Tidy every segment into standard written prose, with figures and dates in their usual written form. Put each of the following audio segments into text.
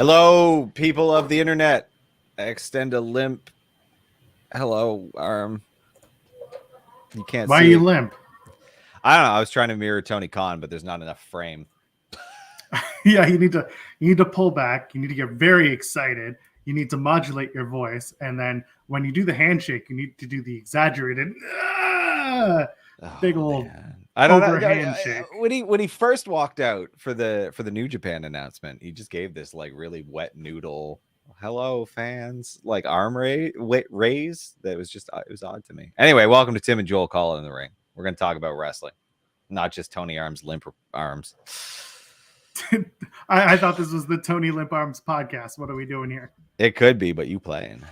Hello, people of the internet. I extend a limp. Hello, arm. You can't Why are see you it. limp? I don't know. I was trying to mirror Tony Khan, but there's not enough frame. Yeah, you need to pull back. You need to get very excited. You need to modulate your voice, and then when you do the handshake, you need to do the exaggerated, big old Man. I don't know. handshake. When he first walked out for the New Japan announcement, he just gave this like really wet noodle. Hello, fans. Like arm raise. That was just it was odd to me. Anyway, welcome to Tim and Joel Call in the Ring. We're going to talk about wrestling, not just Tony Arm's limp arms. I thought this was the Tony Limp Arms podcast. What are we doing here? It could be, but you playing.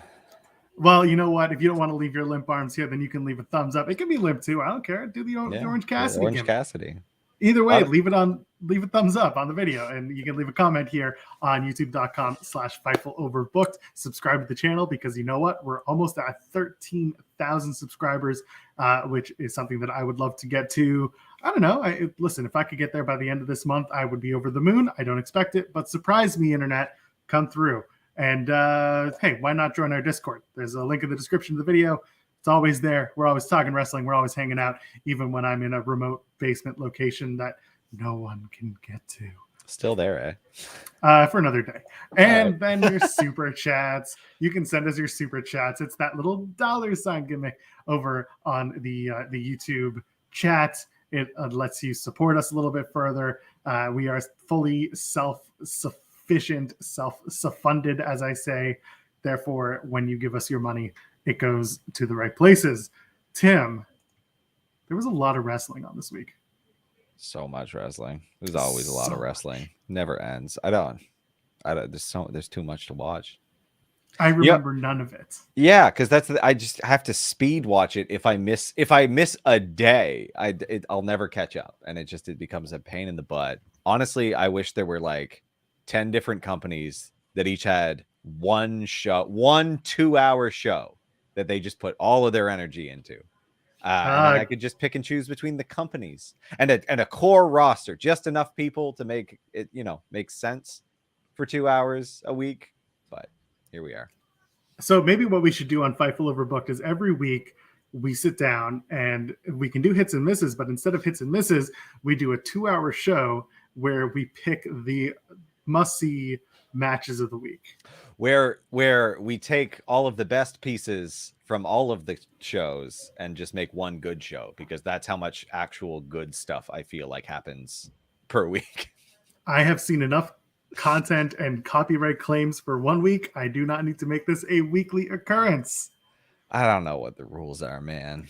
Well, you know what? If you don't want to leave your limp arms here, then you can leave a thumbs up. It can be limp too. I don't care. Do the Orange Cassidy. Orange Cassidy. Either way, leave a thumbs up on the video, and you can leave a comment here on youtube.com/Fightful Overbooked. Subscribe to the channel because you know what? We're almost at 13,000 subscribers, which is something that I would love to get to. I don't know. Listen, if I could get there by the end of this month, I would be over the moon. I don't expect it, but surprise me, internet. Come through. And hey, why not join our Discord? There's a link in the description of the video. It's always there. We're always talking wrestling. We're always hanging out, even when I'm in a remote basement location that no one can get to. Still there, for another day. And then your super chats. You can send us your super chats. It's that little $ gimmick over on the YouTube chat. It lets you support us a little bit further. We are fully self-sufficient, self-funded, as I say. Therefore, when you give us your money, it goes to the right places. Tim, there was a lot of wrestling on this week. So much wrestling. There's always a lot of wrestling. Never ends. I don't. There's too much to watch. I remember none of it. Yeah, because I just have to speed watch it. If I miss a day, I'll never catch up, and it becomes a pain in the butt. Honestly, I wish there were like 10 different companies that each had one 2-hour show that they just put all of their energy into. And then I could just pick and choose between the companies and a core roster, just enough people to make it, make sense for 2 hours a week. But here we are. So maybe what we should do on Fightful Overbooked is every week we sit down and we can do hits and misses, but instead of hits and misses, we do a 2-hour show where we pick the must-see matches of the week. Where we take all of the best pieces from all of the shows and just make one good show, because that's how much actual good stuff I feel like happens per week. I have seen enough content and copyright claims for 1 week. I do not need to make this a weekly occurrence. I don't know what the rules are, man.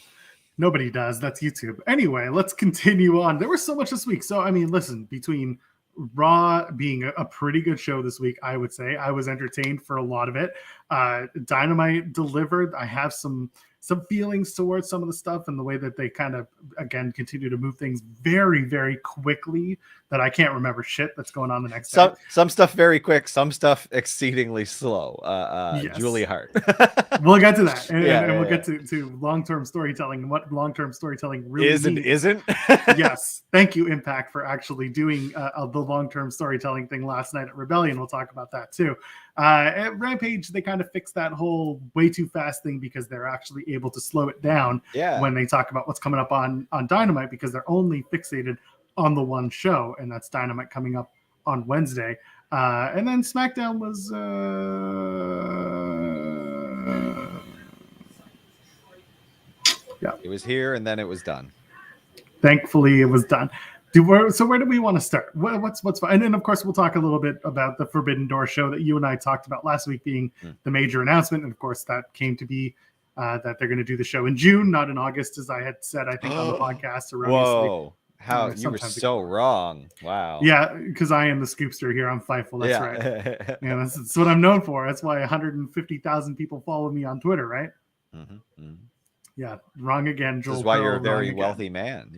Nobody does. That's YouTube. Anyway, let's continue on. There was so much this week. So, I mean, listen, between Raw being a pretty good show this week, I would say I was entertained for a lot of it. Dynamite delivered. I have some feelings towards some of the stuff and the way that they kind of, again, continue to move things very, very quickly that I can't remember shit that's going on the next day. Some stuff very quick, some stuff exceedingly slow. Yes. Julie Hart. We'll get to that. And we'll get to long-term storytelling and what long-term storytelling really is and isn't. Yes. Thank you, Impact, for actually doing the long-term storytelling thing last night at Rebellion. We'll talk about that too. At Rampage, they kind of fixed that whole way too fast thing because they're actually able to slow it down when they talk about what's coming up on Dynamite, because they're only fixated on the one show, and that's Dynamite coming up on Wednesday. And then SmackDown was it was here and then it was done. Thankfully, it was done. So where do we want to start? What's fun? And then, of course, we'll talk a little bit about the Forbidden Door show that you and I talked about last week being the major announcement. And, of course, that came to be that they're going to do the show in June, not in August, as I had said, I think, on the podcast. Whoa. How you were so wrong. Wow. Yeah, because I am the scoopster here on Fightful. That's right. Yeah, that's what I'm known for. That's why 150,000 people follow me on Twitter, right? Mm-hmm. Yeah, wrong again, Joel. This is why you're a very wealthy man,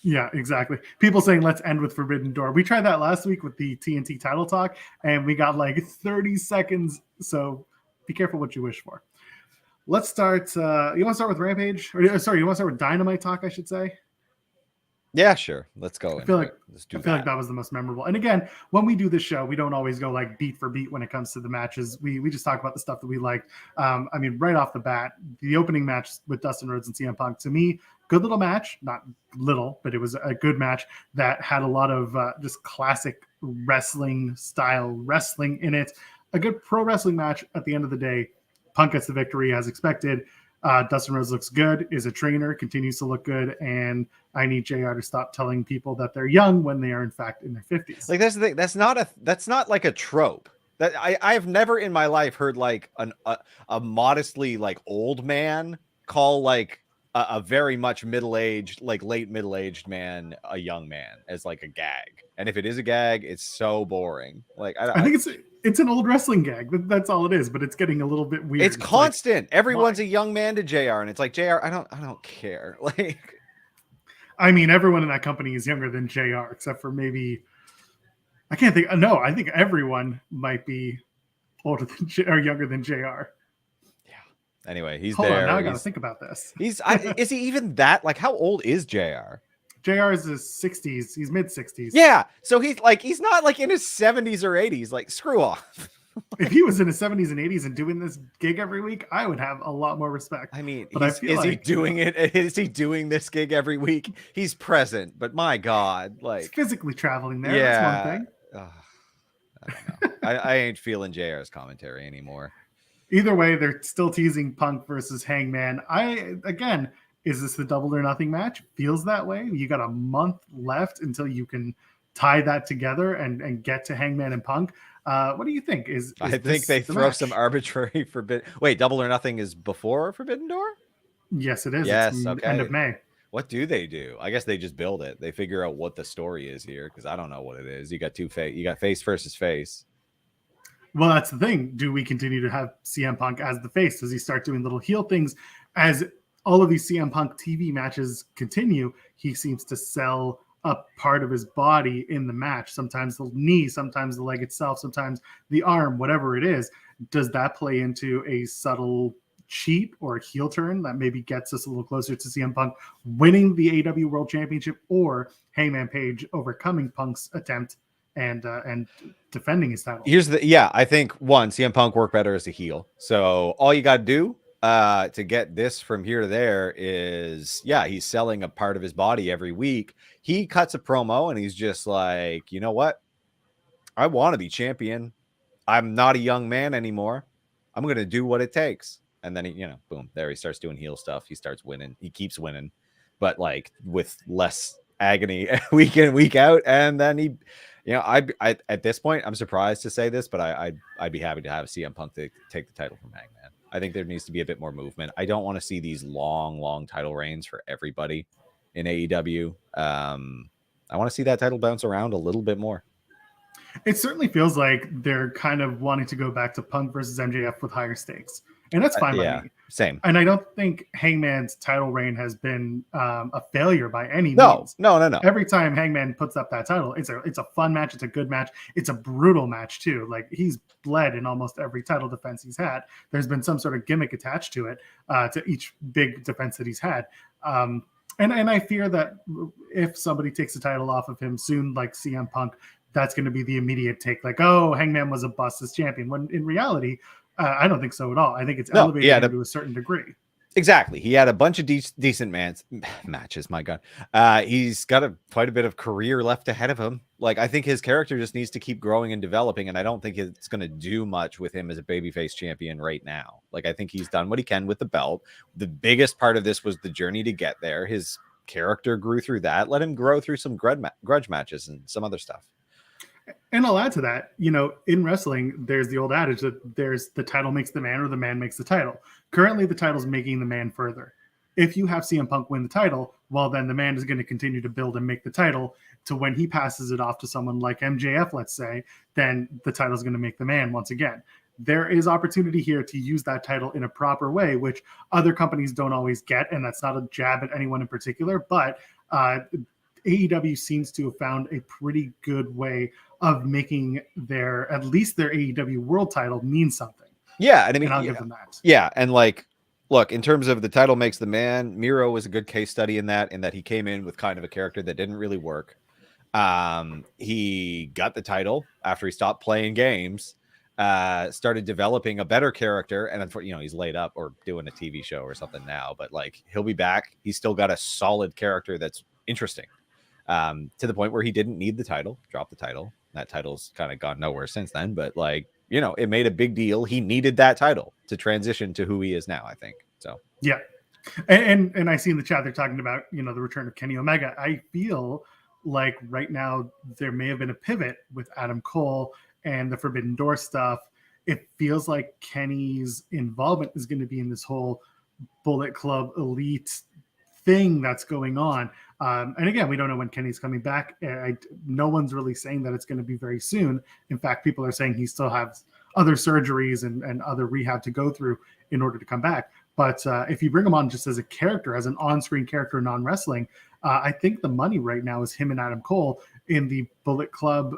Yeah, exactly. People saying, let's end with Forbidden Door. We tried that last week with the TNT title talk, and we got like 30 seconds. So be careful what you wish for. Let's start. You want to start with Rampage? You want to start with Dynamite talk, I should say? Yeah, sure. Let's go. I feel like let's do like that was the most memorable. And again, when we do this show, we don't always go like beat for beat when it comes to the matches. We just talk about the stuff that we liked. I mean, right off the bat, the opening match with Dustin Rhodes and CM Punk, to me, good little match. Not little, but it was a good match that had a lot of just classic wrestling style wrestling in it. A good pro wrestling match at the end of the day. Punk gets the victory as expected. Dustin Rhodes looks good, is a trainer, continues to look good, and I need JR to stop telling people that they're young when they are in fact in their 50s. Like that's the thing. That's not like a trope. That I've never in my life heard like a modestly like old man call like a very much middle-aged, like late middle-aged man a young man as like a gag. And if it is a gag, it's so boring. Like I think it's an old wrestling gag. That's all it is, but it's getting a little bit weird. It's constant. Like, everyone's a young man to JR, and it's like, JR, I don't care. Like, I mean, everyone in that company is younger than JR, except for maybe I can't think. No, I think everyone might be older than or younger than JR. Yeah. Anyway, he's Hold there. On, now I got to think about this. Is he even that? Like, how old is JR? JR is his 60s. He's mid 60s. Yeah. So he's not like in his 70s or 80s. Like, screw off. If he was in his 70s and 80s and doing this gig every week, I would have a lot more respect. I mean, but he doing it? Is he doing this gig every week? He's present, but my God, like he's physically traveling there. Yeah, that's one thing. I don't know. I ain't feeling JR's commentary anymore. Either way, they're still teasing Punk versus Hangman. Is this the Double or Nothing match? Feels that way. You got a month left until you can tie that together and get to Hangman and Punk. What do you think? I think they throw some arbitrary forbidden. Wait, Double or Nothing is before Forbidden Door? Yes, it is. Yes, it's okay. End of May. What do they do? I guess they just build it. They figure out what the story is here because I don't know what it is. You got face versus face. Well, that's the thing. Do we continue to have CM Punk as the face? Does he start doing little heel things? As all of these CM Punk TV matches continue, he seems to sell a part of his body in the match. Sometimes the knee, sometimes the leg itself, sometimes the arm, whatever it is. Does that play into a subtle cheat or a heel turn that maybe gets us a little closer to CM Punk winning the AEW World Championship, or Hangman Page overcoming Punk's attempt and defending his title? I think CM Punk worked better as a heel. So all you got to do to get this from here to there is, he's selling a part of his body every week. He cuts a promo and he's just like, you know what? I want to be champion. I'm not a young man anymore. I'm going to do what it takes. And then he, boom, there he starts doing heel stuff. He starts winning. He keeps winning, but like with less agony week in, week out. And then he, I at this point, I'm surprised to say this, but I'd be happy to have CM Punk to take the title from Hangman. I think there needs to be a bit more movement. I don't want to see these long title reigns for everybody in AEW. I want to see that title bounce around a little bit more. It certainly feels like they're kind of wanting to go back to Punk versus MJF with higher stakes. And that's fine by me. Same. And I don't think Hangman's title reign has been a failure by any means. No. Every time Hangman puts up that title, it's a fun match. It's a good match. It's a brutal match too. Like, he's bled in almost every title defense he's had. There's been some sort of gimmick attached to it, to each big defense that he's had. And I fear that if somebody takes the title off of him soon, like CM Punk, that's going to be the immediate take. Like, oh, Hangman was a bust as champion. When in reality, I don't think so at all. I think it's elevated him to a certain degree. Exactly. He had a bunch of decent matches. My God. He's got quite a bit of career left ahead of him. Like, I think his character just needs to keep growing and developing. And I don't think it's going to do much with him as a babyface champion right now. Like, I think he's done what he can with the belt. The biggest part of this was the journey to get there. His character grew through that. Let him grow through some grudge matches and some other stuff. And I'll add to that, in wrestling, there's the old adage that there's the title makes the man or the man makes the title. Currently, the title's making the man further. If you have CM Punk win the title, well, then the man is going to continue to build and make the title to when he passes it off to someone like MJF, let's say, then the title is going to make the man once again. There is opportunity here to use that title in a proper way, which other companies don't always get. And that's not a jab at anyone in particular, but AEW seems to have found a pretty good way of making at least their AEW world title mean something. Yeah. And I mean, I'll give them that. Yeah. And like, look, in terms of the title makes the man, Miro was a good case study in that he came in with kind of a character that didn't really work. He got the title after he stopped playing games, started developing a better character, and he's laid up or doing a TV show or something now, but like he'll be back. He's still got a solid character that's interesting, to the point where he didn't need the title, dropped the title. That title's kind of gone nowhere since then, but like, it made a big deal. He needed that title to transition to who he is now, I think. So yeah. And I see in the chat they're talking about, the return of Kenny Omega. I feel like right now there may have been a pivot with Adam Cole and the Forbidden Door stuff. It feels like Kenny's involvement is going to be in this whole Bullet Club Elite thing that's going on. And again, we don't know when Kenny's coming back. No one's really saying that it's going to be very soon. In fact, people are saying he still has other surgeries and other rehab to go through in order to come back. But if you bring him on just as a character, as an on-screen character, non-wrestling, I think the money right now is him and Adam Cole in the Bullet Club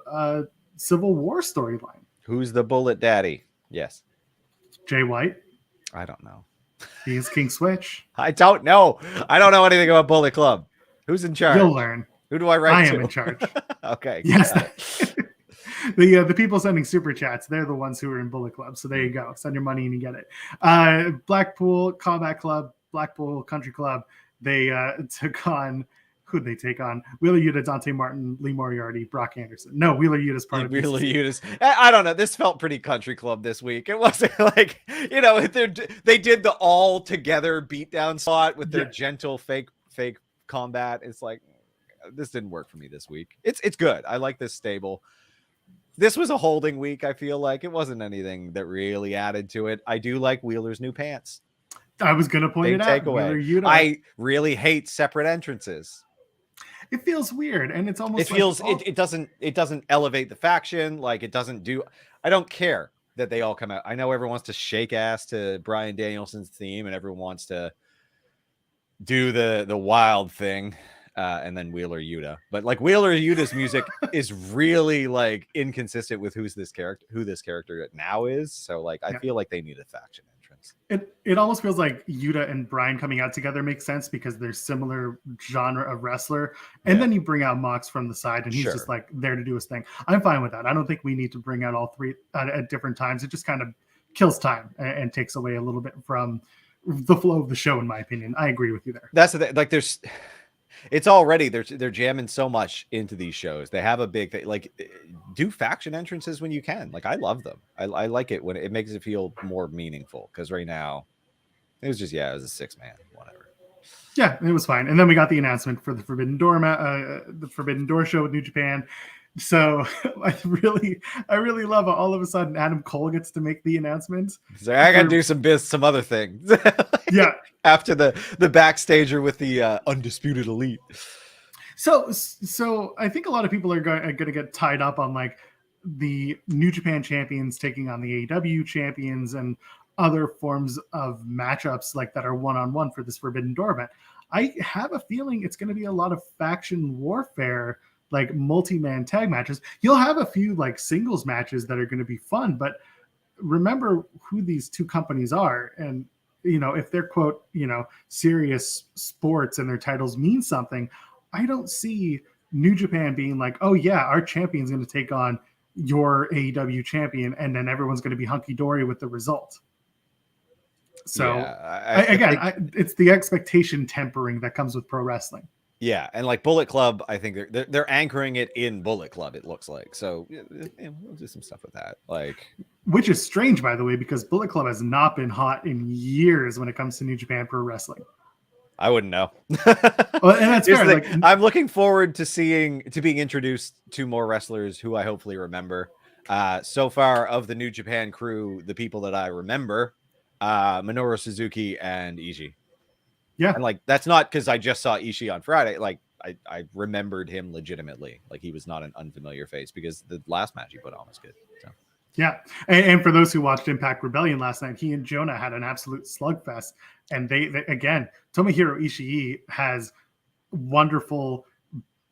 Civil War storyline. Who's the Bullet Daddy? Yes. Jay White. I don't know. He is King Switch. I don't know. I don't know anything about Bullet Club. Who's in charge? You'll learn. Who do I write to? I am in charge. Okay. Yes. The people sending super chats, they're the ones who are in Bullet Club. So there you go. Send your money and you get it. Blackpool Combat Club, Blackpool Country Club. They took on, who'd they take on? Wheeler Yuta, Dante Martin, Lee Moriarty, Brock Anderson. No, Wheeler Yuta's part of Wheeler Yuta's. I don't know. This felt pretty Country Club this week. It wasn't like, they did the all together beatdown slot with their gentle fake combat. It's like, this didn't work for me this week. It's good. I like this stable. This was a holding week. I feel like it wasn't anything that really added to it. I do like Wheeler's new pants. I was going to point it out. Takeaway. I really hate separate entrances. It feels weird, and it's almost it doesn't elevate the faction. Like, it doesn't do. I don't care that they all come out. I know everyone wants to shake ass to Bryan Danielson's theme, and everyone wants to do the wild thing. And then Wheeler Yuta, but like Wheeler Yuta's music is really like inconsistent with who this character now is. So like, I feel like they need a faction entrance. It almost feels like Yuta and Bryan coming out together makes sense because they're similar genre of wrestler. And then you bring out Mox from the side and he's just like there to do his thing. I'm fine with that. I don't think we need to bring out all three at different times. It just kind of kills time and takes away a little bit from the flow of the show, in my opinion. I agree with you there. That's it's already they're jamming so much into these shows. They have a big thing, like, do faction entrances when you can. Like, I love them. I like it when it makes it feel more meaningful, because right now it was just it was a 6-man, whatever. Yeah, it was fine. And then we got the announcement for the Forbidden Door show with New Japan. So I really love how all of a sudden Adam Cole gets to make the announcement. So I got to do some other things. Yeah. After the backstager with the Undisputed Elite. So I think a lot of people are going to get tied up on like the New Japan champions taking on the AEW champions and other forms of matchups like that are one-on-one for this Forbidden Door event. I have a feeling it's going to be a lot of faction warfare, like multi-man tag matches. You'll have a few like singles matches that are going to be fun, but remember who these two companies are. And, if they're quote, serious sports and their titles mean something, I don't see New Japan being like, oh yeah, our champion's going to take on your AEW champion. And then everyone's going to be hunky-dory with the result. So it's the expectation tempering that comes with pro wrestling. Yeah, and like Bullet Club, I think they're anchoring it in Bullet Club. It looks like so. We'll do some stuff with that, which is strange, by the way, because Bullet Club has not been hot in years when it comes to New Japan Pro Wrestling. I wouldn't know. Well, and that's fair. I'm looking forward to being introduced to more wrestlers who I hopefully remember. So far of the New Japan crew, the people that I remember, Minoru Suzuki and Ishii. Yeah. And like, that's not because I just saw Ishii on Friday. Like, I remembered him legitimately. Like, he was not an unfamiliar face because the last match he put on was good. So. Yeah. And for those who watched Impact Rebellion last night, he and Jonah had an absolute slugfest. And they again, Tomohiro Ishii has wonderful,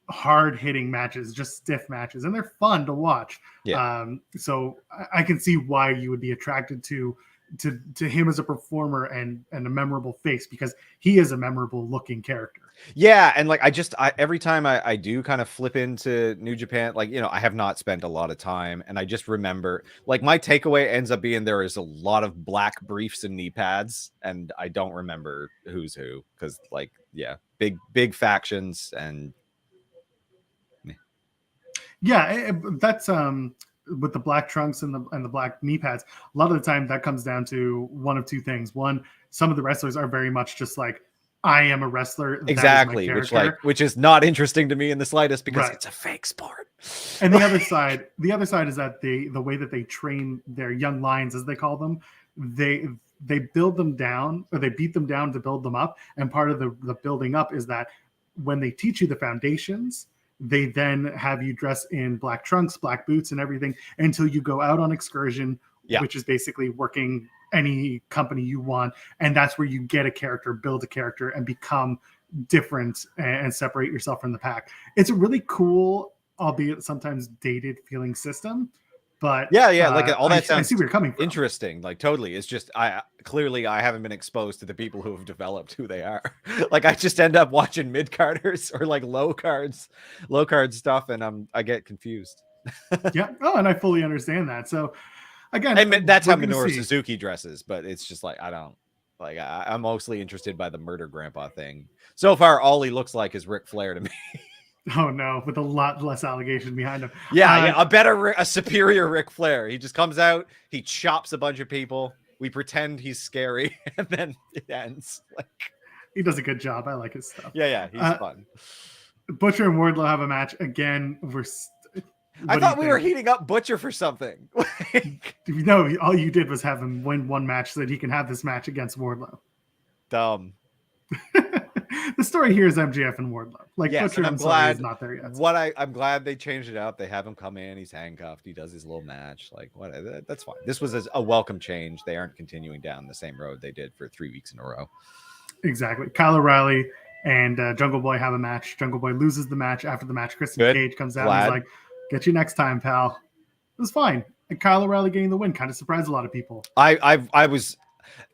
hard-hitting matches, just stiff matches, and they're fun to watch. Yeah. So I can see why you would be attracted to to him as a performer and a memorable face, because he is a memorable looking character. Yeah, and like I every time I do kind of flip into New Japan, like, you know, I have not spent a lot of time, and I just remember, like, my takeaway ends up being there is a lot of black briefs and knee pads, and I don't remember who's who, because, like, yeah, big factions. And Yeah, that's with the black trunks and the black knee pads. A lot of the time that comes down to one of two things. One, some of the wrestlers are very much just like, I am a wrestler. Exactly, which is not interesting to me in the slightest, because right. It's a fake sport. And the other side is that the way that they train their young lions, as they call them, they build them down, or they beat them down to build them up. And part of the building up is that when they teach you the foundations, they then have you dress in black trunks, black boots, and everything until you go out on excursion, which is basically working any company you want. And that's where you get a character, build a character, and become different and separate yourself from the pack. It's a really cool, albeit sometimes dated feeling system. But yeah, like all that sounds, I see where you're coming from. Interesting, like totally. It's just I haven't been exposed to the people who have developed who they are. Like, I just end up watching mid-carders or like low card stuff, and I get confused. Yeah. Oh, and I fully understand that. So again, and that's how Minoru Suzuki dresses, but it's just like, I don't like. I'm mostly interested by the murder grandpa thing. So far, all he looks like is Ric Flair to me. Oh no, with a lot less allegation behind him. Yeah, a superior Ric Flair. He just comes out, he chops a bunch of people. We pretend he's scary, and then it ends. Like, he does a good job. I like his stuff. Yeah, he's fun. Butcher and Wardlow have a match again. I thought we were heating up Butcher for something. No, all you did was have him win one match so that he can have this match against Wardlow. Dumb. The story here is MJF and Wardlow. Like, yes, Butcher, I'm glad is not there yet. I'm glad they changed it up. They have him come in. He's handcuffed. He does his little match. Like, what? That's fine. This was a welcome change. They aren't continuing down the same road they did for 3 weeks in a row. Exactly. Kyle O'Reilly and Jungle Boy have a match. Jungle Boy loses the match. After the match, Christian Cage comes out and he's like, "Get you next time, pal." It was fine. And Kyle O'Reilly getting the win kind of surprised a lot of people.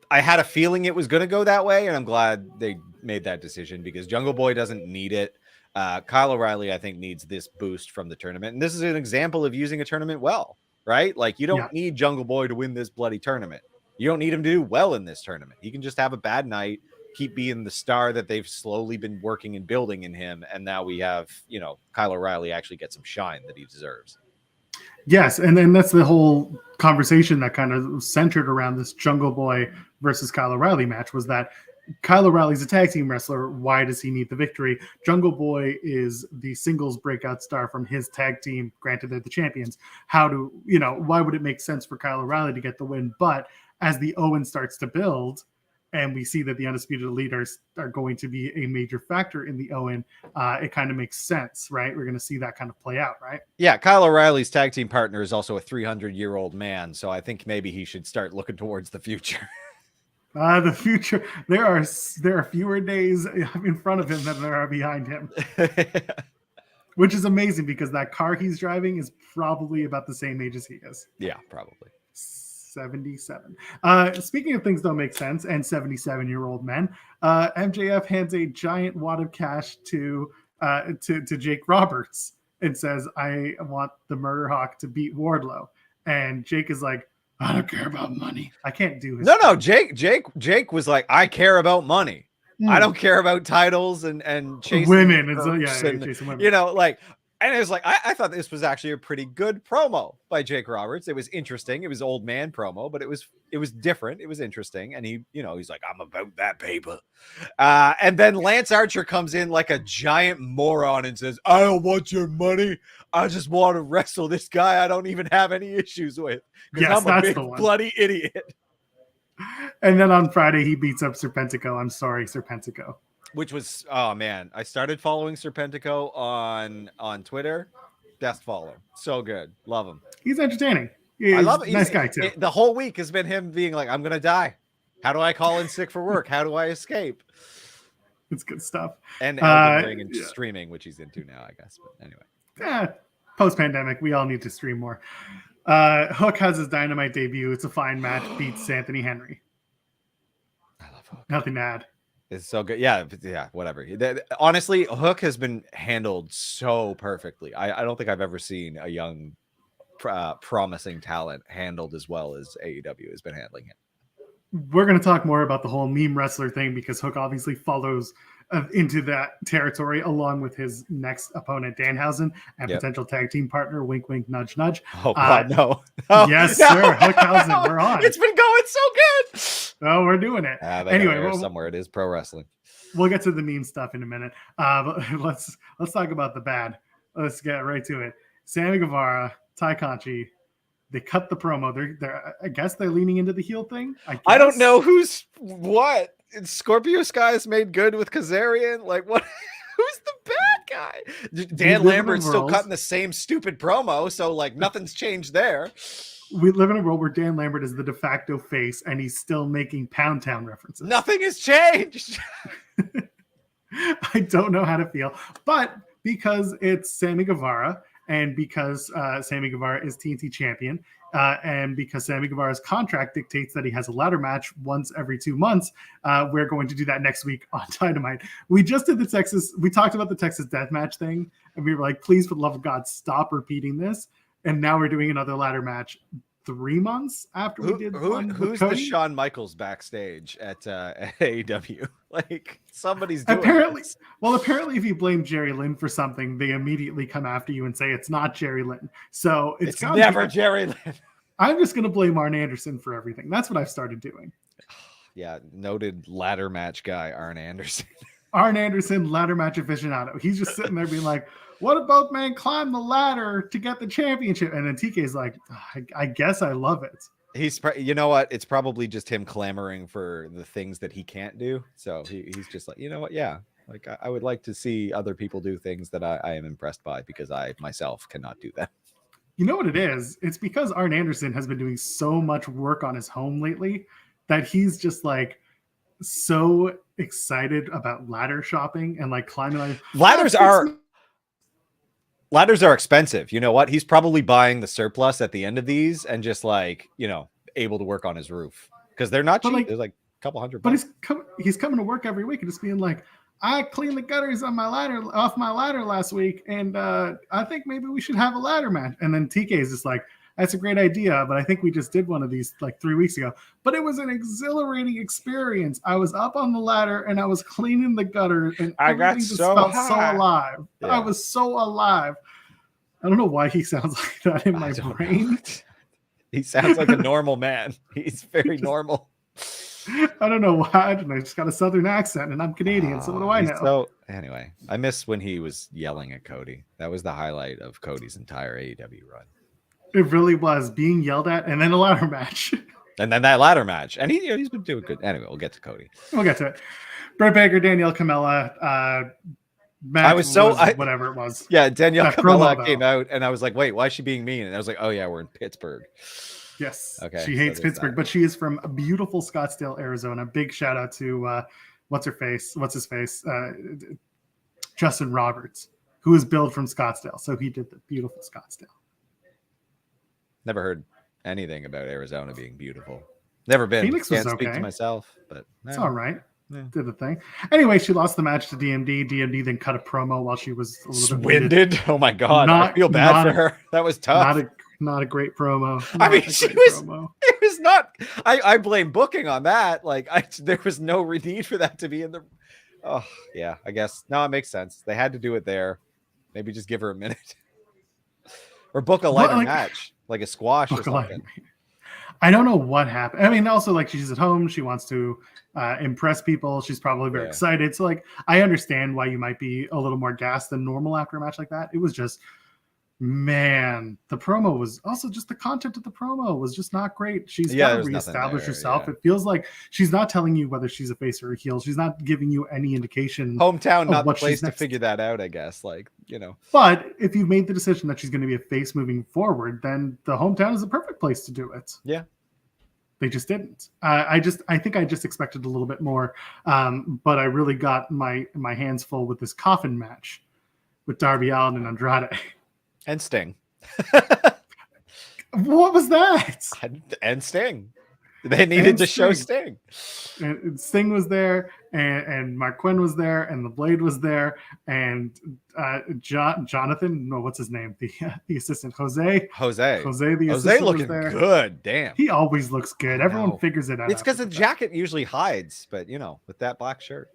I had a feeling it was going to go that way, and I'm glad they made that decision, because Jungle Boy doesn't need it. Kyle O'Reilly, I think, needs this boost from the tournament. And this is an example of using a tournament well, right? Like, you don't need Jungle Boy to win this bloody tournament. You don't need him to do well in this tournament. He can just have a bad night, keep being the star that they've slowly been working and building in him. And now we have, you know, Kyle O'Reilly actually get some shine that he deserves. Yes, and then that's the whole conversation that kind of centered around this Jungle Boy versus Kyle O'Reilly match, was that Kyle O'Reilly's a tag team wrestler. Why does he need the victory? Jungle Boy is the singles breakout star from his tag team. Granted, they're the champions. Why would it make sense for Kyle O'Reilly to get the win? But as the Owen starts to build, and we see that the Undisputed Elite are going to be a major factor in the Owen, it kind of makes sense, right? We're going to see that kind of play out, right? Yeah, Kyle O'Reilly's tag team partner is also a 300-year-old man, so I think maybe he should start looking towards the future. The future. There are fewer days in front of him than there are behind him, which is amazing, because that car he's driving is probably about the same age as he is. Yeah, probably. 77. Speaking of things don't make sense and 77-year-old men, MJF hands a giant wad of cash to Jake Roberts and says, "I want the Murder Hawk to beat Wardlow." And Jake is like, "I don't care about money. I can't do his No. Jake was like, "I care about money. I don't care about titles and chasing women and chasing women." You know, like, and it was like, I thought this was actually a pretty good promo by Jake Roberts. It was interesting. It was old man promo, but it was different. It was interesting. And he's like, "I'm about that paper." And then Lance Archer comes in like a giant moron and says, "I don't want your money. I just want to wrestle this guy I don't even have any issues with, because I'm a big bloody idiot." And then on Friday, he beats up Serpentico. I'm sorry, Serpentico. Which was, oh man, I started following Serpentico on Twitter. Best follow. So good. Love him. He's entertaining. I love it. Nice guy too. The whole week has been him being like, "I'm going to die. How do I call in sick for work? How do I escape?" It's good stuff. And Elden Ring and streaming, which he's into now, I guess. But anyway. Post-pandemic, we all need to stream more. Hook has his Dynamite debut. It's a fine match. Beats Anthony Henry. I love Hook. Nothing to add. It's so good. Yeah, whatever. Honestly, Hook has been handled so perfectly. I don't think I've ever seen a young, promising talent handled as well as AEW has been handling him. We're going to talk more about the whole meme wrestler thing because Hook obviously follows into that territory along with his next opponent, Danhausen, and potential tag team partner, wink, wink, nudge, nudge. Oh, God, no. Oh, yes, no. sir. Hookhausen, we're on. It's been going so good. Oh, we're doing it. Anyway, somewhere it is pro wrestling. We'll get to the meme stuff in a minute. But let's talk about the bad. Let's get right to it. Sammy Guevara, Ty Conchi, they cut the promo. They're I guess they're leaning into the heel thing. I don't know who's what. Scorpio Sky's made good with Kazarian. Like, what? Who's the bad guy? Dan Lambert's still cutting the same stupid promo, so like nothing's changed there. We live in a world where Dan Lambert is the de facto face, and he's still making Pound Town references. Nothing has changed. I don't know how to feel, but because it's Sammy Guevara, and because Sammy Guevara is TNT champion, and because Sammy Guevara's contract dictates that he has a ladder match once every 2 months, we're going to do that next week on Dynamite. We just did we talked about the Texas Deathmatch thing, and we were like, please, for the love of God, stop repeating this. And now we're doing another ladder match 3 months after we did who's Cody? The Shawn Michaels backstage at AEW? Like, somebody's doing apparently this. Well, apparently if you blame Jerry Lynn for something, they immediately come after you and say it's not Jerry Lynn. So it's never Jerry Lynn. I'm just going to blame Arn Anderson for everything. That's what I've started doing. Yeah, noted ladder match guy Arn Anderson. Arn Anderson, ladder match aficionado. He's just sitting there being like, what if both men climb the ladder to get the championship? And then TK's like, I guess I love it. You know what? It's probably just him clamoring for the things that he can't do. So he's just like, you know what? Yeah. Like, I would like to see other people do things that I am impressed by because I myself cannot do that. You know what it is? It's because Arn Anderson has been doing so much work on his home lately that he's just like so excited about ladder shopping and like climbing. Ladders are expensive. You know what? He's probably buying the surplus at the end of these and just like, able to work on his roof because they're not cheap. Like, There's like a couple $100. But he's coming to work every week and just being like, I cleaned the gutters on off my ladder last week, and I think maybe we should have a ladder match. And then TK is just like, that's a great idea, but I think we just did one of these like 3 weeks ago. But it was an exhilarating experience. I was up on the ladder and I was cleaning the gutter, and I got so alive. Yeah. I was so alive. I don't know why he sounds like that in my brain. He sounds like a normal man. He's very normal. I don't know why. I don't know. He's just got a southern accent, and I'm Canadian, so what do I know? So anyway, I miss when he was yelling at Cody. That was the highlight of Cody's entire AEW run. It really was, being yelled at, and then a ladder match. And then that ladder match. And he's been doing good. Anyway, we'll get to Cody. We'll get to it. Britt Baker, Danielle Kamela. Whatever it was. Yeah, Danielle Kamela came out, and I was like, wait, why is she being mean? And I was like, oh, yeah, we're in Pittsburgh. Yes. Okay. She hates Pittsburgh, but she is from beautiful Scottsdale, Arizona. Big shout out to what's his face? Justin Roberts, who is billed from Scottsdale. So he did the beautiful Scottsdale. Never heard anything about Arizona being beautiful. Never been. Phoenix was Can't speak to myself, but it's all right. Yeah. Did the thing. Anyway, she lost the match to DMD. DMD then cut a promo while she was a little bit winded. Oh my God. I feel bad for her. That was tough. Not a great promo. I mean, it was not. I blame booking on that. Like, there was no need for that to be in the. Oh, yeah, I guess. No, it makes sense. They had to do it there. Maybe just give her a minute. Or book a lighter match, like a squash or something. I don't know what happened. I mean, also, like, she's at home. She wants to impress people. She's probably very excited. So, like, I understand why you might be a little more gassed than normal after a match like that. It was just, man, the promo was also just the content of the promo was just not great. She's got to reestablish herself. Yeah. It feels like she's not telling you whether she's a face or a heel. She's not giving you any indication. Hometown, not the place to figure that out, I guess. Like, But if you've made the decision that she's going to be a face moving forward, then the hometown is the perfect place to do it. Yeah. They just didn't. I think I just expected a little bit more, but I really got my hands full with this coffin match with Darby Allin and Andrade. And Sting. What was that? And Sting. They needed to show Sting. And Sting was there, and Mark Quinn was there, and the Blade was there, and Jonathan, no, what's his name? The assistant, Jose, the assistant looking was there. good. Damn, he always looks good. Everyone figures it out. It's because the jacket usually hides, but you know, with that black shirt.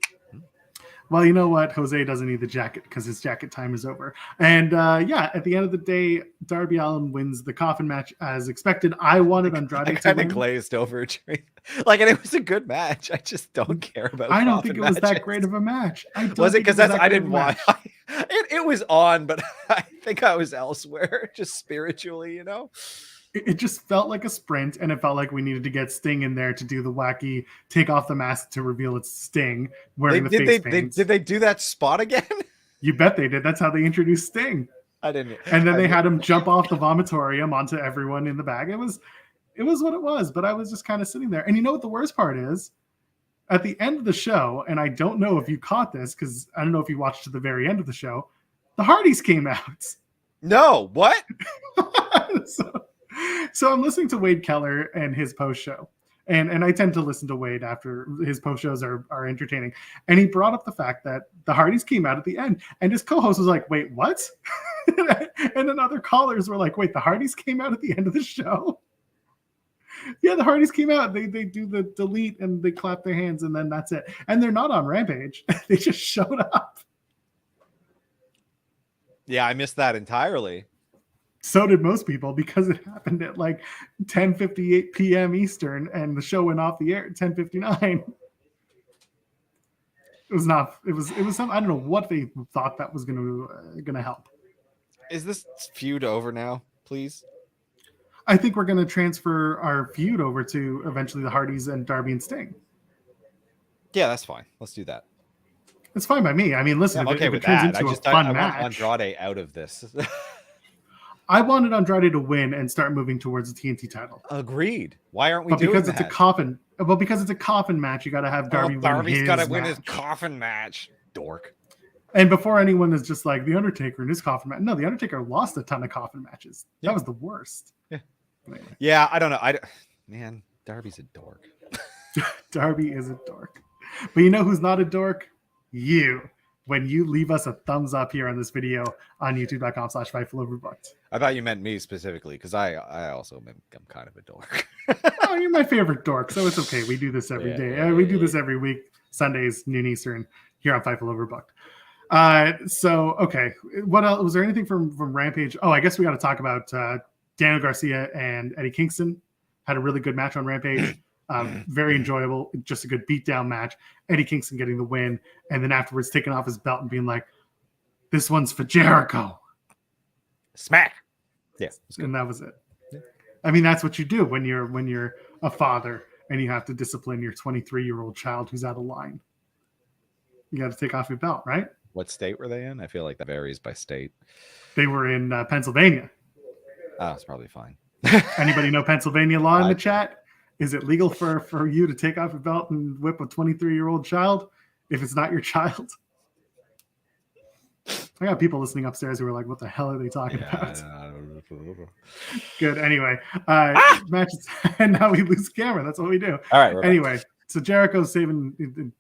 Well, you know what? Jose doesn't need the jacket because his jacket time is over. And yeah, at the end of the day, Darby Allin wins the coffin match as expected. I wanted Andrade to win. I kind of glazed over. Like, and it was a good match. I just don't care about. I don't think it was that great of a match. Was it because I didn't watch? It was on, but I think I was elsewhere, just spiritually, you know. It just felt like a sprint, and it felt like we needed to get Sting in there to do the wacky take off the mask to reveal it's Sting wearing the face paint. Did they do that spot again? You bet they did. That's how they introduced Sting. I didn't. And then they had him jump off the vomitorium onto everyone in the bag. It was what it was, but I was just kind of sitting there. And you know what the worst part is? At the end of the show, and I don't know if you caught this because I don't know if you watched to the very end of the show, the Hardys came out. No, what? So I'm listening to Wade Keller and his post show, and I tend to listen to Wade after his post shows are entertaining. And he brought up the fact that the Hardys came out at the end, and his co-host was like, "Wait, what?" And then other callers were like, "Wait, the Hardys came out at the end of the show?" Yeah, the Hardys came out. They do the delete and they clap their hands, and then that's it. And they're not on Rampage. They just showed up. Yeah, I missed that entirely. So did most people because it happened at like 10:58 p.m. Eastern, and the show went off the air at 10:59. It was not. It was some. I don't know what they thought that was gonna help. Is this feud over now? Please. I think we're gonna transfer our feud over to eventually the Hardys and Darby and Sting. Yeah, that's fine. Let's do that. It's fine by me. I mean, listen, yeah, if it turns into a fun match, I want Andrade out of this. I wanted Andrade to win and start moving towards the TNT title. Agreed. Why aren't we doing because that? It's a coffin. Well, because it's a coffin match, you got to have Darby win his match. Darby's got to win his coffin match. Dork. And before anyone is just like, the Undertaker in his coffin match. No, the Undertaker lost a ton of coffin matches. Yeah. That was the worst. Yeah. Anyway. Yeah, I don't know. Man, Darby's a dork. Darby is a dork. But you know who's not a dork? You. When you leave us a thumbs up here on this video on youtube.com/Fightful Overbooked. I thought you meant me specifically because I also I'm kind of a dork. Oh, you're my favorite dork, so it's okay. We do this every day. We do this every week, Sundays, noon Eastern, here on Fightful Overbooked. So, okay. What else? Was there anything from Rampage? Oh, I guess we got to talk about Daniel Garcia and Eddie Kingston. Had a really good match on Rampage. Very enjoyable, just a good beatdown match. Eddie Kingston getting the win, and then afterwards taking off his belt and being like, "This one's for Jericho." Smack. Yeah, and that was it. Yeah. I mean, that's what you do when you're a father and you have to discipline your 23-year-old child who's out of line. You got to take off your belt, right? What state were they in? I feel like that varies by state. They were in Pennsylvania. Oh, it's probably fine. Anybody know Pennsylvania law in the chat? Is it legal for you to take off your belt and whip a 23-year-old child if it's not your child? I got people listening upstairs who are like, what the hell are they talking about? Good. Anyway, matches. And now we lose camera. That's what we do. All right. Anyway, so Jericho's saving.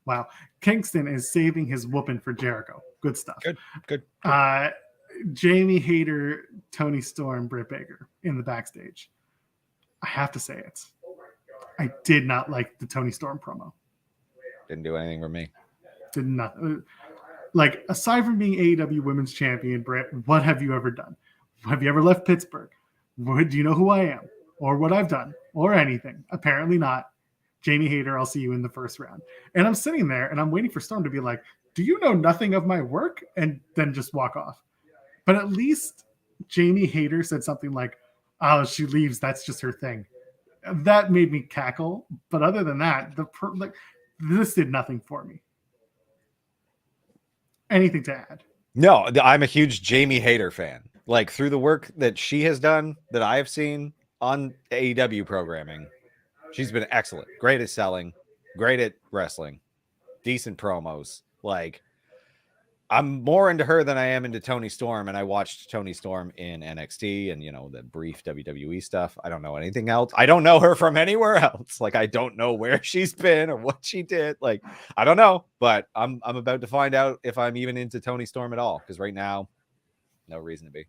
Wow. Kingston is saving his whooping for Jericho. Good stuff. Good. Jamie Hayter, Tony Storm, Britt Baker in the backstage. I have to say it. I did not like the Tony Storm promo. Didn't do anything for me. Did not. Like, aside from being AEW Women's Champion, Britt, what have you ever done? Have you ever left Pittsburgh? Do you know who I am? Or what I've done? Or anything? Apparently not. Jamie Hayter, I'll see you in the first round. And I'm sitting there, and I'm waiting for Storm to be like, do you know nothing of my work? And then just walk off. But at least Jamie Hayter said something like, oh, she leaves. That's just her thing. That made me cackle. But other than that, this did nothing for me. Anything to add? No, I'm a huge Jamie Hayter fan. Like, through the work that she has done, that I have seen on AEW programming, she's been excellent. Great at selling, great at wrestling, decent promos. Like, I'm more into her than I am into Toni Storm, and I watched Toni Storm in NXT and, you know, the brief WWE stuff. I don't know anything else. I don't know her from anywhere else. Like, I don't know where she's been or what she did. Like, I don't know, but I'm about to find out if I'm even into Toni Storm at all, because right now, no reason to be.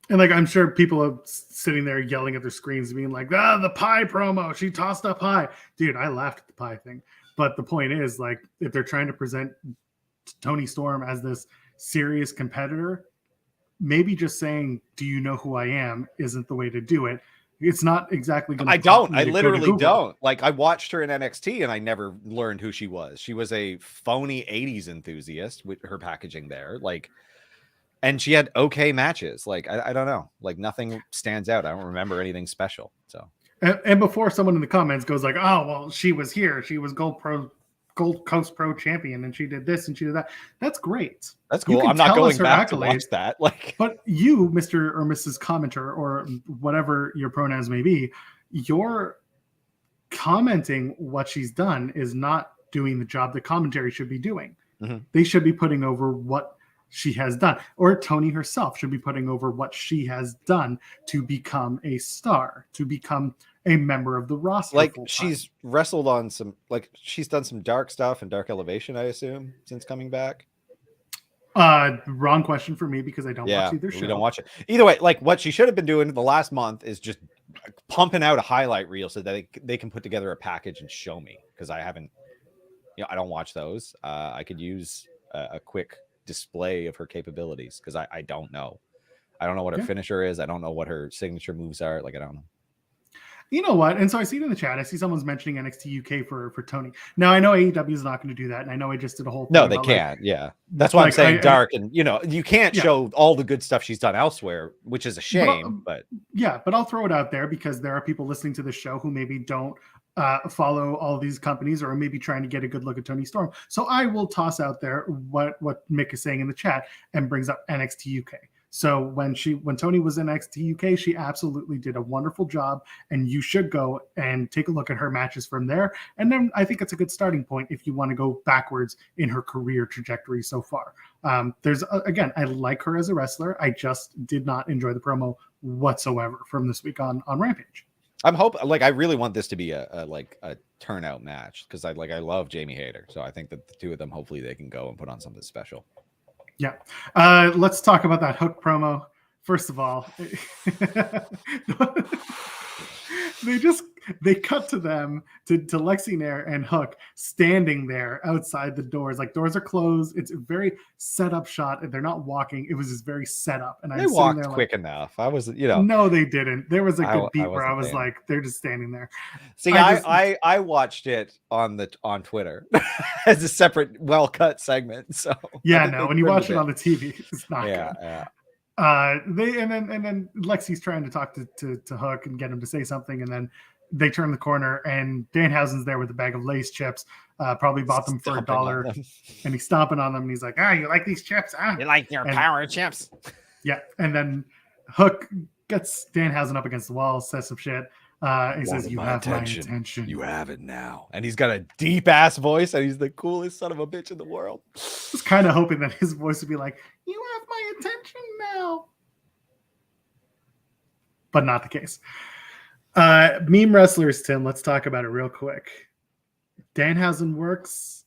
And like, I'm sure people are sitting there yelling at their screens, being like, the pie promo, she tossed up pie. Dude, I laughed at the pie thing. But the point is, like, if they're trying to present Toni Storm as this serious competitor, maybe just saying, do you know who I am, isn't the way to do it. It's not exactly going to. I literally don't. Like, I watched her in NXT and I never learned who she was. She was a phony 80s enthusiast with her packaging there. Like, and she had okay matches. Like, I don't know. Like, nothing stands out. I don't remember anything special. So, and before someone in the comments goes like, oh, well, she was here. She was Gold Coast Pro champion, and she did this and she did that. That's great. That's cool. I'm not going back to watch that. Like, but you, Mr. or Mrs. Commenter, or whatever your pronouns may be, you're commenting what she's done is not doing the job that commentary should be doing. Mm-hmm. They should be putting over what she has done, or Toni herself should be putting over what she has done to become a star, to become a member of the roster. Like, she's wrestled on some, like, she's done some dark stuff and Dark Elevation, I assume, since coming back. Wrong question for me, because I don't watch either show. We don't watch it. Either way, like, what she should have been doing the last month is just pumping out a highlight reel so that they can put together a package and show me, because I haven't, you know, I don't watch those. I could use a quick display of her capabilities, because I don't know. I don't know what her finisher is. I don't know what her signature moves are. Like, I don't know. You know what? And so I see it in the chat. I see someone's mentioning NXT UK for Toni. Now, I know AEW is not going to do that. And I know I just did a whole thing. No, they can't. Like, yeah. That's why I'm saying dark. And, you know, you can't show all the good stuff she's done elsewhere, which is a shame. But I'll throw it out there, because there are people listening to this show who maybe don't follow all these companies, or maybe trying to get a good look at Toni Storm. So I will toss out there what Mick is saying in the chat and brings up NXT UK. So when Toni was in NXT UK, she absolutely did a wonderful job, and you should go and take a look at her matches from there. And then I think it's a good starting point if you want to go backwards in her career trajectory so far. There's again, I like her as a wrestler. I just did not enjoy the promo whatsoever from this week on Rampage. I'm hoping, like, I really want this to be a turnout match, because I love Jamie Hayter. So I think that the two of them, hopefully they can go and put on something special. Yeah. Let's talk about that Hook promo. First of all, they cut to them, to Lexi Nair and Hook standing there outside the doors. Like, doors are closed. It's a very set up shot. They're not walking. It was just very set up. And they walked quick enough. I was, you know. No, they didn't. There was a good beat where I was like, they're just standing there. See, I watched it on Twitter as a separate well-cut segment. So yeah, no, when you watch it on the TV, it's not good. Yeah. And then Lexi's trying to talk to Hook and get him to say something, and then they turn the corner, and Danhausen's there with a bag of Lay's chips, probably bought them for $1, and he's stomping on them, and he's like, you like these chips? You like your power chips? Yeah, and then Hook gets Danhausen up against the wall, says some shit. He says, you have my attention. You have it now. And he's got a deep-ass voice, and he's the coolest son of a bitch in the world. I was kind of hoping that his voice would be like, you have my attention now. But not the case. Meme wrestlers, Tim, let's talk about it real quick. Danhausen works.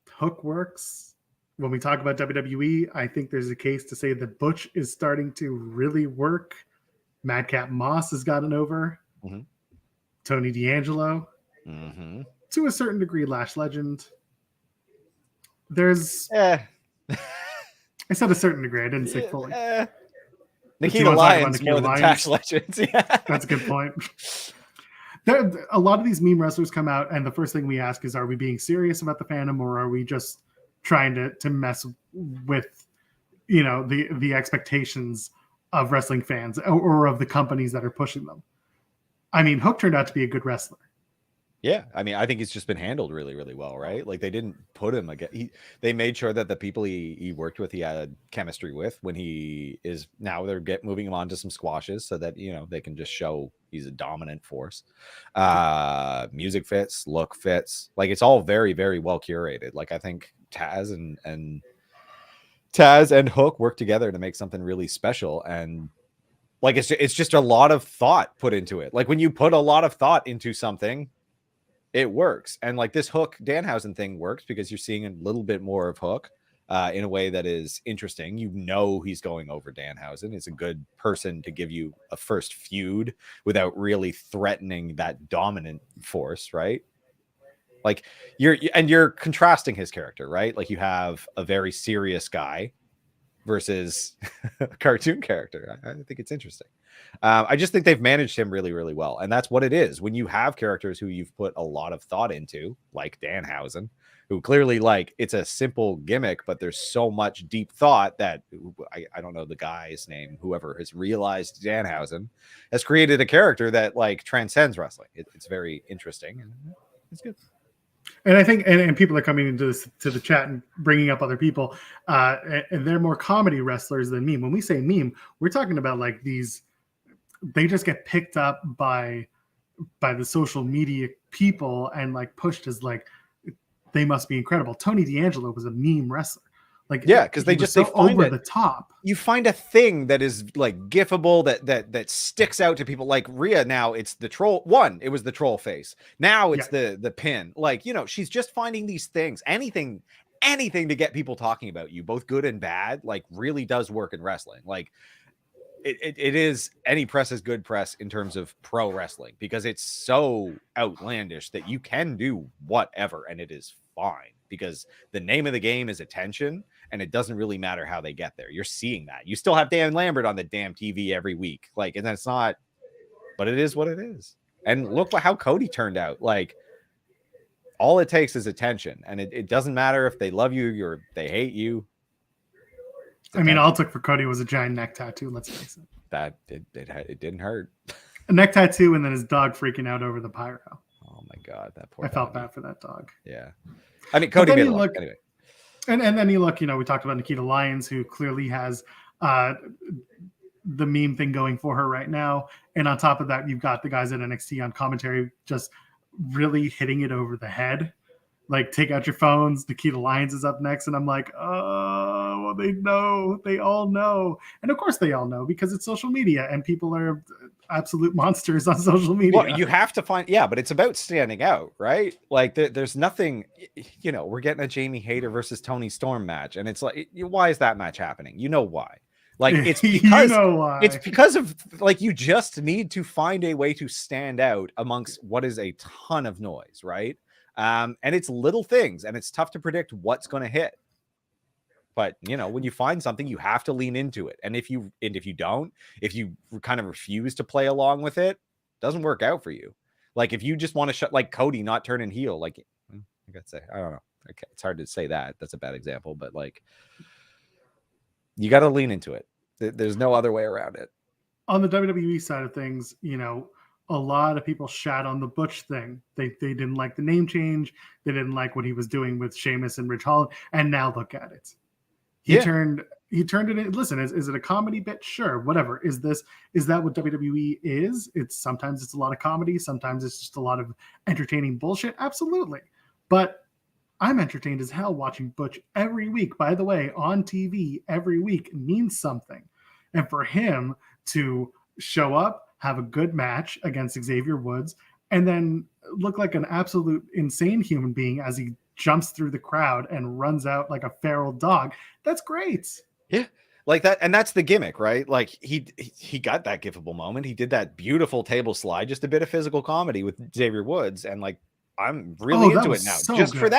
Hook works. When we talk about WWE, I think there's a case to say that Butch is starting to really work. Madcap Moss has gotten over. Mm-hmm. Tony D'Angelo. Mm-hmm. To a certain degree, Lash Legend. There's... I said a certain degree. I didn't say fully. Nikita Lyons more than Lash Legends. Yeah. That's a good point. A lot of these meme wrestlers come out, and the first thing we ask is, are we being serious about the fandom, or are we just trying to mess with, you know, the expectations of wrestling fans or of the companies that are pushing them? I mean, Hook turned out to be a good wrestler. Yeah, I mean, I think he's just been handled really, really well, right? Like, they didn't put him again. They made sure that the people he worked with, he had chemistry with. When he is now, they're moving him on to some squashes so that, you know, they can just show he's a dominant force. Music fits, look fits. Like, it's all very, very well curated. Like, I think Taz and Taz and Hook work together to make something really special, and like it's just a lot of thought put into it. Like when you put a lot of thought into something, it works. And like this Hook Danhausen thing works because you're seeing a little bit more of Hook in a way that is interesting. You know he's going over Danhausen. It's a good person to give you a first feud without really threatening that dominant force, right? Like you're contrasting his character, right? Like you have a very serious guy versus a cartoon character. I think it's interesting. I just think they've managed him really, really well. And that's what it is. When you have characters who you've put a lot of thought into, like Danhausen, who clearly like it's a simple gimmick, but there's so much deep thought that I don't know the guy's name, whoever has realized Danhausen has created a character that like transcends wrestling. It's very interesting and it's good. And I think, and people are coming into this to the chat and bringing up other people, and they're more comedy wrestlers than meme. When we say meme, we're talking about like these. They just get picked up by the social media people and like pushed as like they must be incredible. Tony D'Angelo was a meme wrestler. Like yeah, because they find over the top. You find a thing that is like gifable that sticks out to people. Like Rhea now, it's the troll one. It was the troll face. Now it's the pin. Like she's just finding these things. Anything to get people talking about you, both good and bad. Like really does work in wrestling. Like it is any press is good press in terms of pro wrestling because it's so outlandish that you can do whatever and it is fine because the name of the game is attention and it doesn't really matter how they get there. You're seeing that. You still have Dan Lambert on the damn TV every week. Like, and that's not, but it is what it is. And look how Cody turned out. Like all it takes is attention and it doesn't matter if they love you or they hate you. I mean, all it took for Cody was a giant neck tattoo. Let's face it. That it didn't hurt. A neck tattoo and then his dog freaking out over the pyro. Oh my God, that poor. I felt bad for that dog. Yeah, I mean, Cody made a lot anyway. And then you look, we talked about Nikita Lyons, who clearly has the meme thing going for her right now. And on top of that, you've got the guys at NXT on commentary just really hitting it over the head. Like, take out your phones. Nikita Lyons is up next. And I'm like, oh, well, they know. They all know. And of course they all know because it's social media and people are absolute monsters on social media. Well, you have to find, but it's about standing out, right? Like there's nothing, we're getting a Jamie Hayter versus Tony Storm match. And it's like, why is that match happening? You know why? Like it's because why. It's because of like, you just need to find a way to stand out amongst what is a ton of noise, right? And it's little things and it's tough to predict what's going to hit. But, when you find something, you have to lean into it. And if you don't, if you kind of refuse to play along with it, doesn't work out for you. Like if you just want to shut like Cody not turning heel, like I gotta say, I don't know. Okay, it's hard to say that. That's a bad example, but like you got to lean into it. There's no other way around it. On the WWE side of things, a lot of people shat on the Butch thing. They didn't like the name change. They didn't like what he was doing with Sheamus and Ridge Holland. And now look at it. He turned it in. Listen, is it a comedy bit? Sure, whatever. Is that what WWE is? Sometimes it's a lot of comedy. Sometimes it's just a lot of entertaining bullshit. Absolutely. But I'm entertained as hell watching Butch every week. By the way, on TV every week means something. And for him to show up, have a good match against Xavier Woods, and then look like an absolute insane human being as he jumps through the crowd and runs out like a feral dog. That's great. Yeah. Like that. And that's the gimmick, right? Like he got that gifable moment. He did that beautiful table slide, just a bit of physical comedy with Xavier Woods. And like, I'm really into it now. So just good. for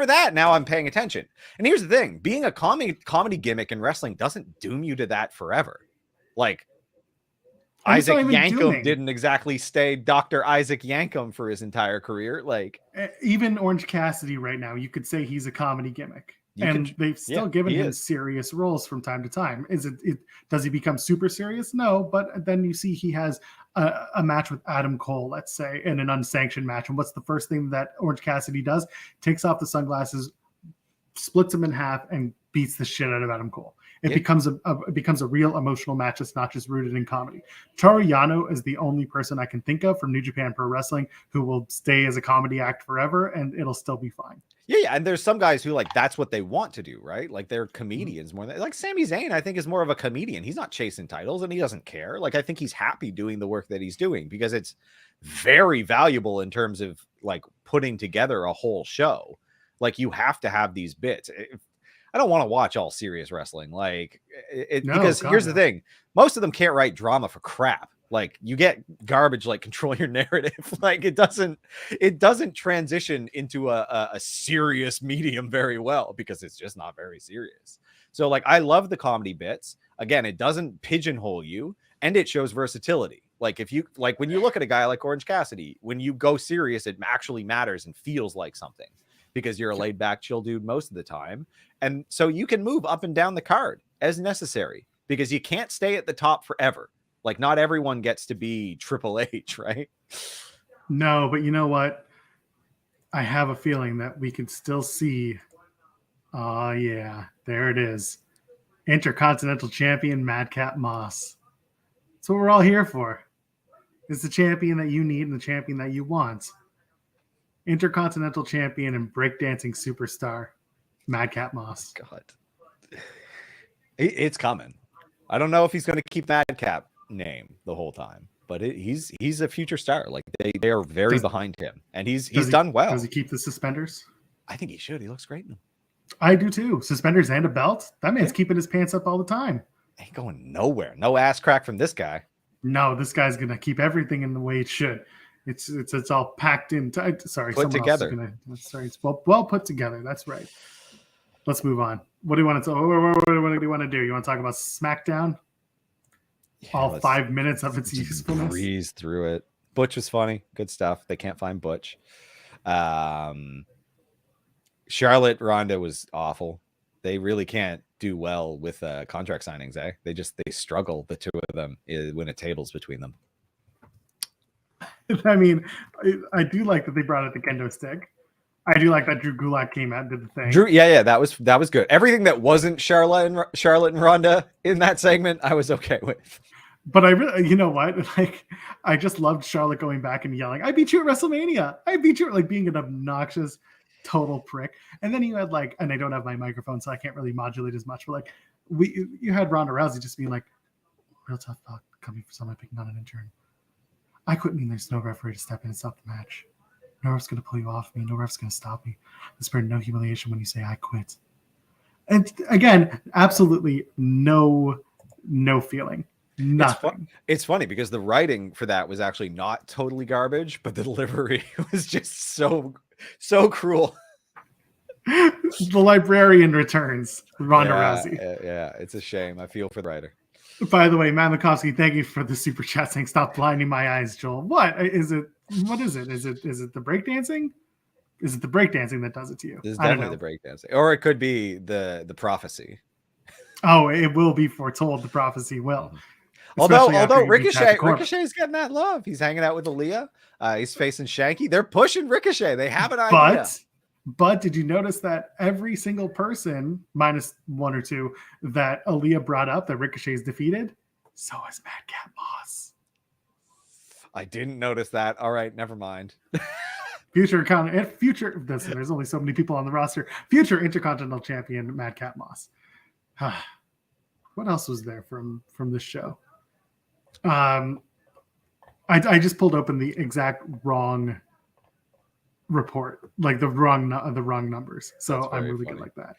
that. Now I'm paying attention. And here's the thing, being a comedy gimmick in wrestling doesn't doom you to that forever. Like, Isaac Yankem didn't exactly stay Dr. Isaac Yankem for his entire career. Like even Orange Cassidy right now, you could say he's a comedy gimmick. They've still given him serious roles from time to time. Does he become super serious? No, but then you see he has a match with Adam Cole, let's say, in an unsanctioned match. And what's the first thing that Orange Cassidy does? Takes off the sunglasses, splits him in half, and beats the shit out of Adam Cole. It becomes a real emotional match that's not just rooted in comedy. Toru Yano is the only person I can think of from New Japan Pro Wrestling who will stay as a comedy act forever, and it'll still be fine. Yeah, and there's some guys who like that's what they want to do, right? Like they're comedians more than like Sami Zayn. I think is more of a comedian. He's not chasing titles and he doesn't care. Like I think he's happy doing the work that he's doing because it's very valuable in terms of like putting together a whole show. Like you have to have these bits. I don't want to watch all serious wrestling, like because here's the thing: most of them can't write drama for crap. Like you get garbage, like control your narrative. Like it doesn't transition into a serious medium very well because it's just not very serious. So like I love the comedy bits. Again, it doesn't pigeonhole you and it shows versatility. Like if you like when you look at a guy like Orange Cassidy, when you go serious, it actually matters and feels like something because you're a laid back, chill dude most of the time. And so you can move up and down the card as necessary because you can't stay at the top forever. Like not everyone gets to be Triple H, right? No, but you know what? I have a feeling that we can still see. Oh yeah, there it is. Intercontinental Champion Madcap Moss. That's what we're all here for. It's the champion that you need and the champion that you want. Intercontinental Champion and breakdancing superstar Madcap Moss. God, it's coming. I don't know if he's going to keep Madcap name the whole time, but he's a future star. Like they are very behind him, and he's done well. Does he keep the suspenders? I think he should. He looks great in them. I do too. Suspenders and a belt. That man's keeping his pants up all the time. Ain't going nowhere. No ass crack from this guy. No, this guy's gonna keep everything in the way it should. It's all packed in. Sorry, put together. It's well put together. That's right. Let's move on. What do you want to? What do you want to do? You want to talk about SmackDown? Yeah, all 5 minutes of its usefulness. Breeze through it. Butch was funny. Good stuff. They can't find Butch. Charlotte Ronda was awful. They really can't do well with contract signings, eh? They struggle, the two of them, when a table's between them. I mean, I do like that they brought out the kendo stick. I do like that Drew Gulak came out and did the thing. Drew, yeah, that was good. Everything that wasn't Charlotte and Ronda in that segment, I was okay with. But I really, you know what? Like, I just loved Charlotte going back and yelling, "I beat you at WrestleMania! I beat you!" Like being an obnoxious, total prick. And then you had like, and I don't have my microphone, so I can't really modulate as much. But like, you had Ronda Rousey just being like, "Real tough talk coming for someone picking on an intern. I quit mean there's no referee to step in and stop the match. No ref's going to pull you off me. No ref's going to stop me. There's been no humiliation when you say I quit." And again, absolutely no feeling. Nothing. It's funny because the writing for that was actually not totally garbage, but the delivery was just so cruel. The librarian returns, Ronda Rousey. Yeah, it's a shame. I feel for the writer. By the way, Matt Mikowski, thank you for the super chat saying, "Stop blinding my eyes, Joel." What is it? What is it? Is it the breakdancing? Is it the breakdancing that does it to you? It's definitely the breakdancing. Or it could be the prophecy. Oh, it will be foretold. The prophecy will. Although Ricochet's getting that love. He's hanging out with Aaliyah. He's facing Shanky. They're pushing Ricochet. They have an idea. But did you notice that every single person, minus one or two, that Aaliyah brought up that Ricochet is defeated, so is Madcap Moss. I didn't notice that. All right, never mind. There's only so many people on the roster. Future Intercontinental Champion Madcap Moss. What else was there from this show? I just pulled open the exact wrong report, like the wrong numbers. So I'm really good like that.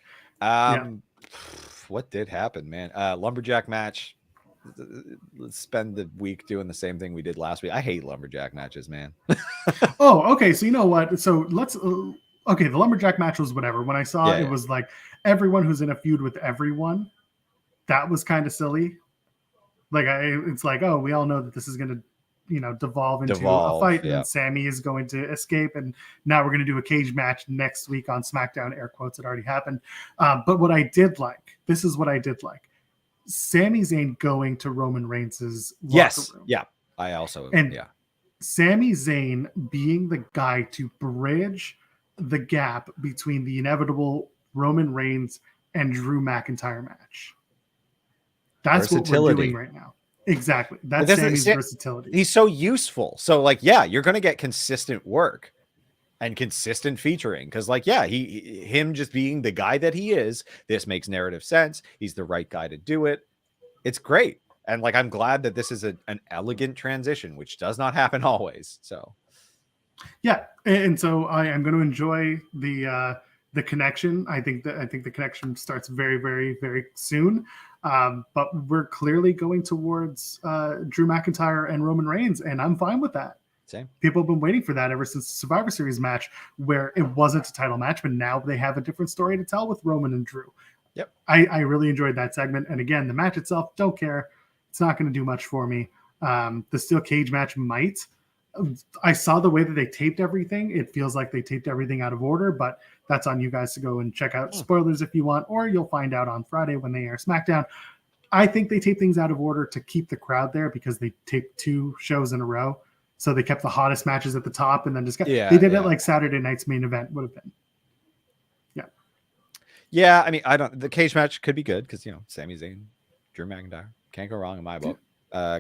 What did happen, man? Lumberjack match. Let's spend the week doing the same thing we did last week. I hate lumberjack matches, man. Oh, okay. So you know what? So let's. Okay, the lumberjack match was whatever. When I saw it was like everyone who's in a feud with everyone. That was kind of silly. Like it's like, oh, we all know that this is going to, devolve into a fight, and Sammy is going to escape, and now we're going to do a cage match next week on SmackDown. Air quotes, it already happened. But what I did like, this is what I did like. Sami Zayn going to Roman Reigns' locker room. Yeah, I also Sami Zayn being the guy to bridge the gap between the inevitable Roman Reigns and Drew McIntyre match. That's what we're doing right now. Exactly. That's Sami's versatility. He's so useful. So, like, you're going to get consistent work. and consistent featuring. Because like, yeah, him just being the guy that he is, this makes narrative sense. He's the right guy to do it. It's great. And like, I'm glad that this is an elegant transition, which does not happen always. So yeah, and so I am going to enjoy the connection. I think the connection starts very, very, very soon. But we're clearly going towards Drew McIntyre and Roman Reigns, and I'm fine with that. same. People have been waiting for that ever since the Survivor Series match, where it wasn't a title match, but now they have a different story to tell with Roman and Drew. Yep. I really enjoyed that segment. And again, the match itself, don't care. It's not going to do much for me. The steel cage match might. I saw the way that they taped everything. It feels like they taped everything out of order, but that's on you guys to go and check out spoilers if you want, or you'll find out on Friday when they air SmackDown. I think they tape things out of order to keep the crowd there because they taped 2 shows in a row. So they kept the hottest matches at the top and then just they did it like Saturday night's main event would have been. Yeah. Yeah. I mean, the cage match could be good because, Sami Zayn, Drew McIntyre, can't go wrong in my book.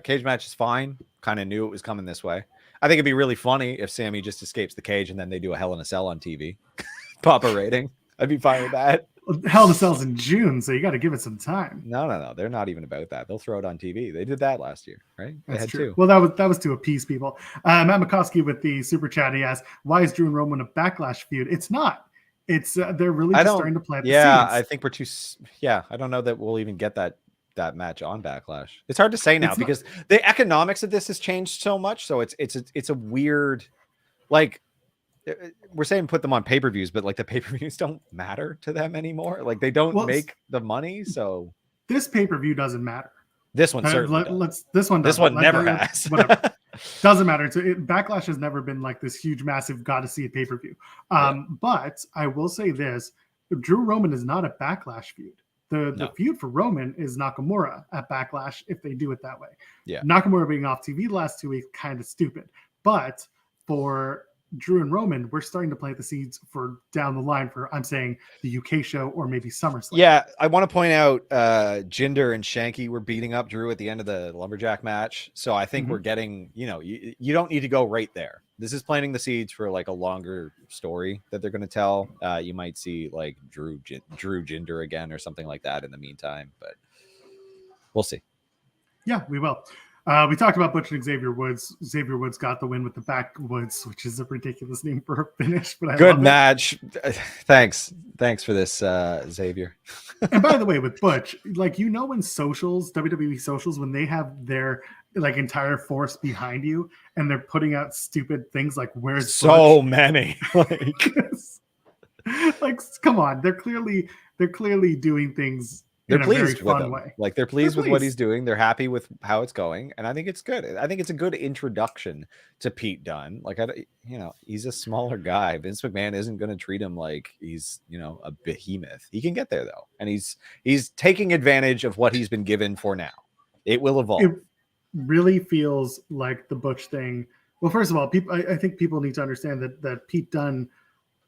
Cage match is fine. Kind of knew it was coming this way. I think it'd be really funny if Sammy just escapes the cage and then they do a Hell in a Cell on TV. Pop a rating. I'd be fine with that. Hell in a Cell's in June, so you got to give it some time. No. They're not even about that. They'll throw it on TV. They did that last year, right? They had true. 2. Well, that was to appease people. Matt McCoskey with the super chat. He asked, "Why is Drew and Roman a backlash feud?" It's not. It's they're really just starting to plant the seeds. I think we're too. Yeah, I don't know that we'll even get that match on Backlash. It's hard to say now because the economics of this has changed so much. So it's a weird, like, we're saying put them on pay-per-views, but like the pay-per-views don't matter to them anymore. Like they don't make the money. So this pay-per-view doesn't matter. This one certainly does. This one never has. Whatever. Doesn't matter. So Backlash has never been like this huge, massive, gotta see a pay-per-view. But I will say this: Drew Roman is not a Backlash feud. The feud for Roman is Nakamura at Backlash if they do it that way. Yeah. Nakamura being off TV the last 2 weeks, kind of stupid. But for Drew and Roman, we're starting to plant the seeds for down the line for, I'm saying, the UK show or maybe SummerSlam. Yeah, I want to point out Jinder and Shanky were beating up Drew at the end of the Lumberjack match. So I think we're getting, you don't need to go right there. This is planting the seeds for like a longer story that they're going to tell. You might see like Drew Jinder again or something like that in the meantime, but we'll see. Yeah, we will. We talked about Butch and Xavier Woods. Xavier Woods got the win with the backwoods, which is a ridiculous name for a finish. But good match. Thanks for this, Xavier. And by the way, with Butch, like in socials, WWE socials, when they have their like entire force behind you and they're putting out stupid things like "Where's so Butch?" many? Like, come on, they're clearly doing things. They're in a pleased very with fun him. way. Like they're pleased with what he's doing. They're happy with how it's going, and I think it's good. I think it's a good introduction to Pete Dunne. Like he's a smaller guy. Vince McMahon isn't going to treat him like he's a behemoth. He can get there though, and he's taking advantage of what he's been given for now. It will evolve. It really feels like the Butch thing. Well, first of all, I think people need to understand that Pete Dunne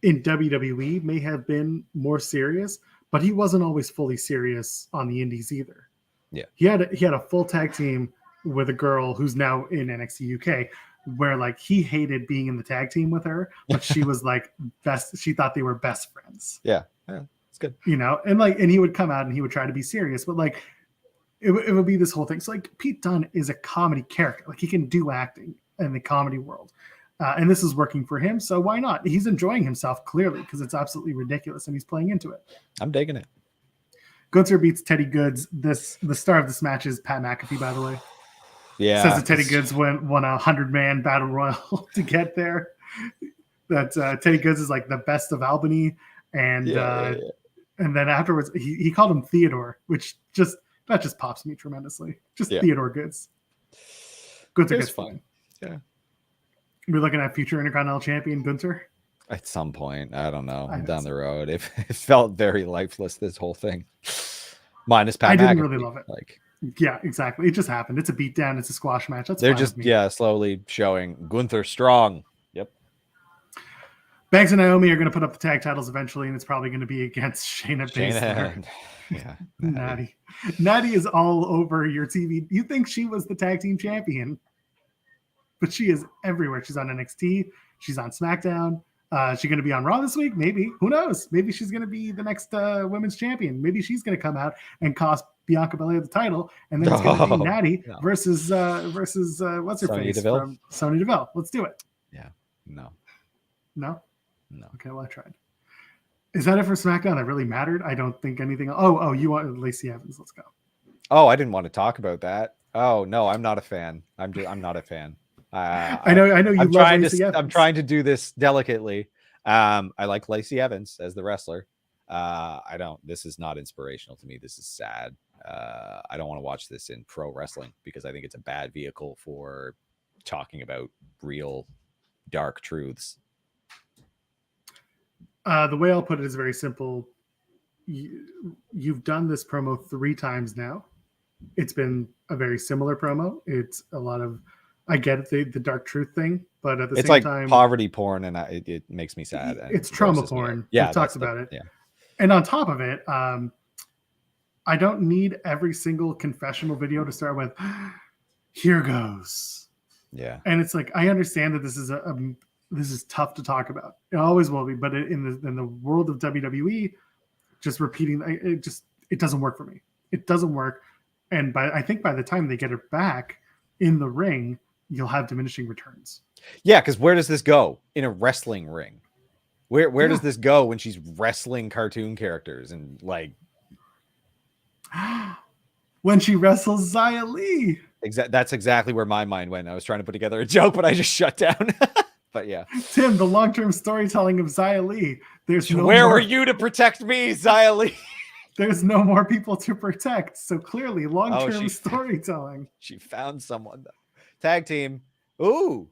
in WWE may have been more serious, but he wasn't always fully serious on the indies either. Yeah. He had a full tag team with a girl who's now in NXT UK where like he hated being in the tag team with her, but she was like best. She thought they were best friends. Yeah. It's good. And he would come out and he would try to be serious, but like it would be this whole thing. So like Pete Dunne is a comedy character. Like he can do acting in the comedy world. And this is working for him, so why not? He's enjoying himself, clearly, because it's absolutely ridiculous, and he's playing into it. I'm digging it. Gunther beats Teddy Goods. The star of this match is Pat McAfee, by the way. Yeah. Says that Teddy Goods won a 100-man battle royal to get there. That Teddy Goods is like the best of Albany. And and then afterwards, he called him Theodore, which just pops me tremendously. Theodore Goods. Gunther gets fun. Yeah. We're looking at future Intercontinental Champion Gunther. At some point, I don't know. Down the road, it felt very lifeless. This whole thing, minus Pat. I didn't McAfee. really love it. Like, yeah, exactly. It just happened. It's a beatdown. It's a squash match. They're just slowly showing Gunther strong. Yep. Banks and Naomi are going to put up the tag titles eventually, and it's probably going to be against Shayna Baszler. Yeah, Natty is all over your TV. You think she was the tag team champion? But she is everywhere. She's on NXT. She's on SmackDown. Is she going to be on Raw this week? Maybe. Who knows? Maybe she's going to be the next women's champion. Maybe she's going to come out and cost Bianca Belair the title, and then it's going to be Natty versus what's her face from Sonya Deville. Let's do it. Yeah. No. Okay, well I tried. Is that it for SmackDown? That really mattered? I don't think anything. Oh, you want Lacey Evans? Let's go. Oh, I didn't want to talk about that. Oh no, I'm not a fan. I'm not a fan. I know you love Lacey Evans. I'm trying to do this delicately. I like Lacey Evans as the wrestler. I don't. This is not inspirational to me. This is sad. I don't want to watch this in pro wrestling because I think it's a bad vehicle for talking about real dark truths. The way I'll put it is very simple. You've done this promo 3 times now. It's been a very similar promo. It's a lot of, I get it, the dark truth thing, but at the same time, it's like poverty porn, and it makes me sad. It's trauma porn. Yeah, we've talked about it. Yeah, and on top of it, I don't need every single confessional video to start with, "Here goes." Yeah, and it's like I understand that this is tough to talk about. It always will be, but in the world of WWE, just repeating it doesn't work for me. It doesn't work. And I think by the time they get it back in the ring, you'll have diminishing returns. Yeah, because where does this go in a wrestling ring? Where does this go when she's wrestling cartoon characters and like when she wrestles Xia Li? That's exactly where my mind went. I was trying to put together a joke, but I just shut down. But yeah, Tim, the long-term storytelling of Xia Li. Where were you to protect me, Xia Li? There's no more people to protect. So clearly, long-term storytelling. She found someone though. Tag team. Ooh.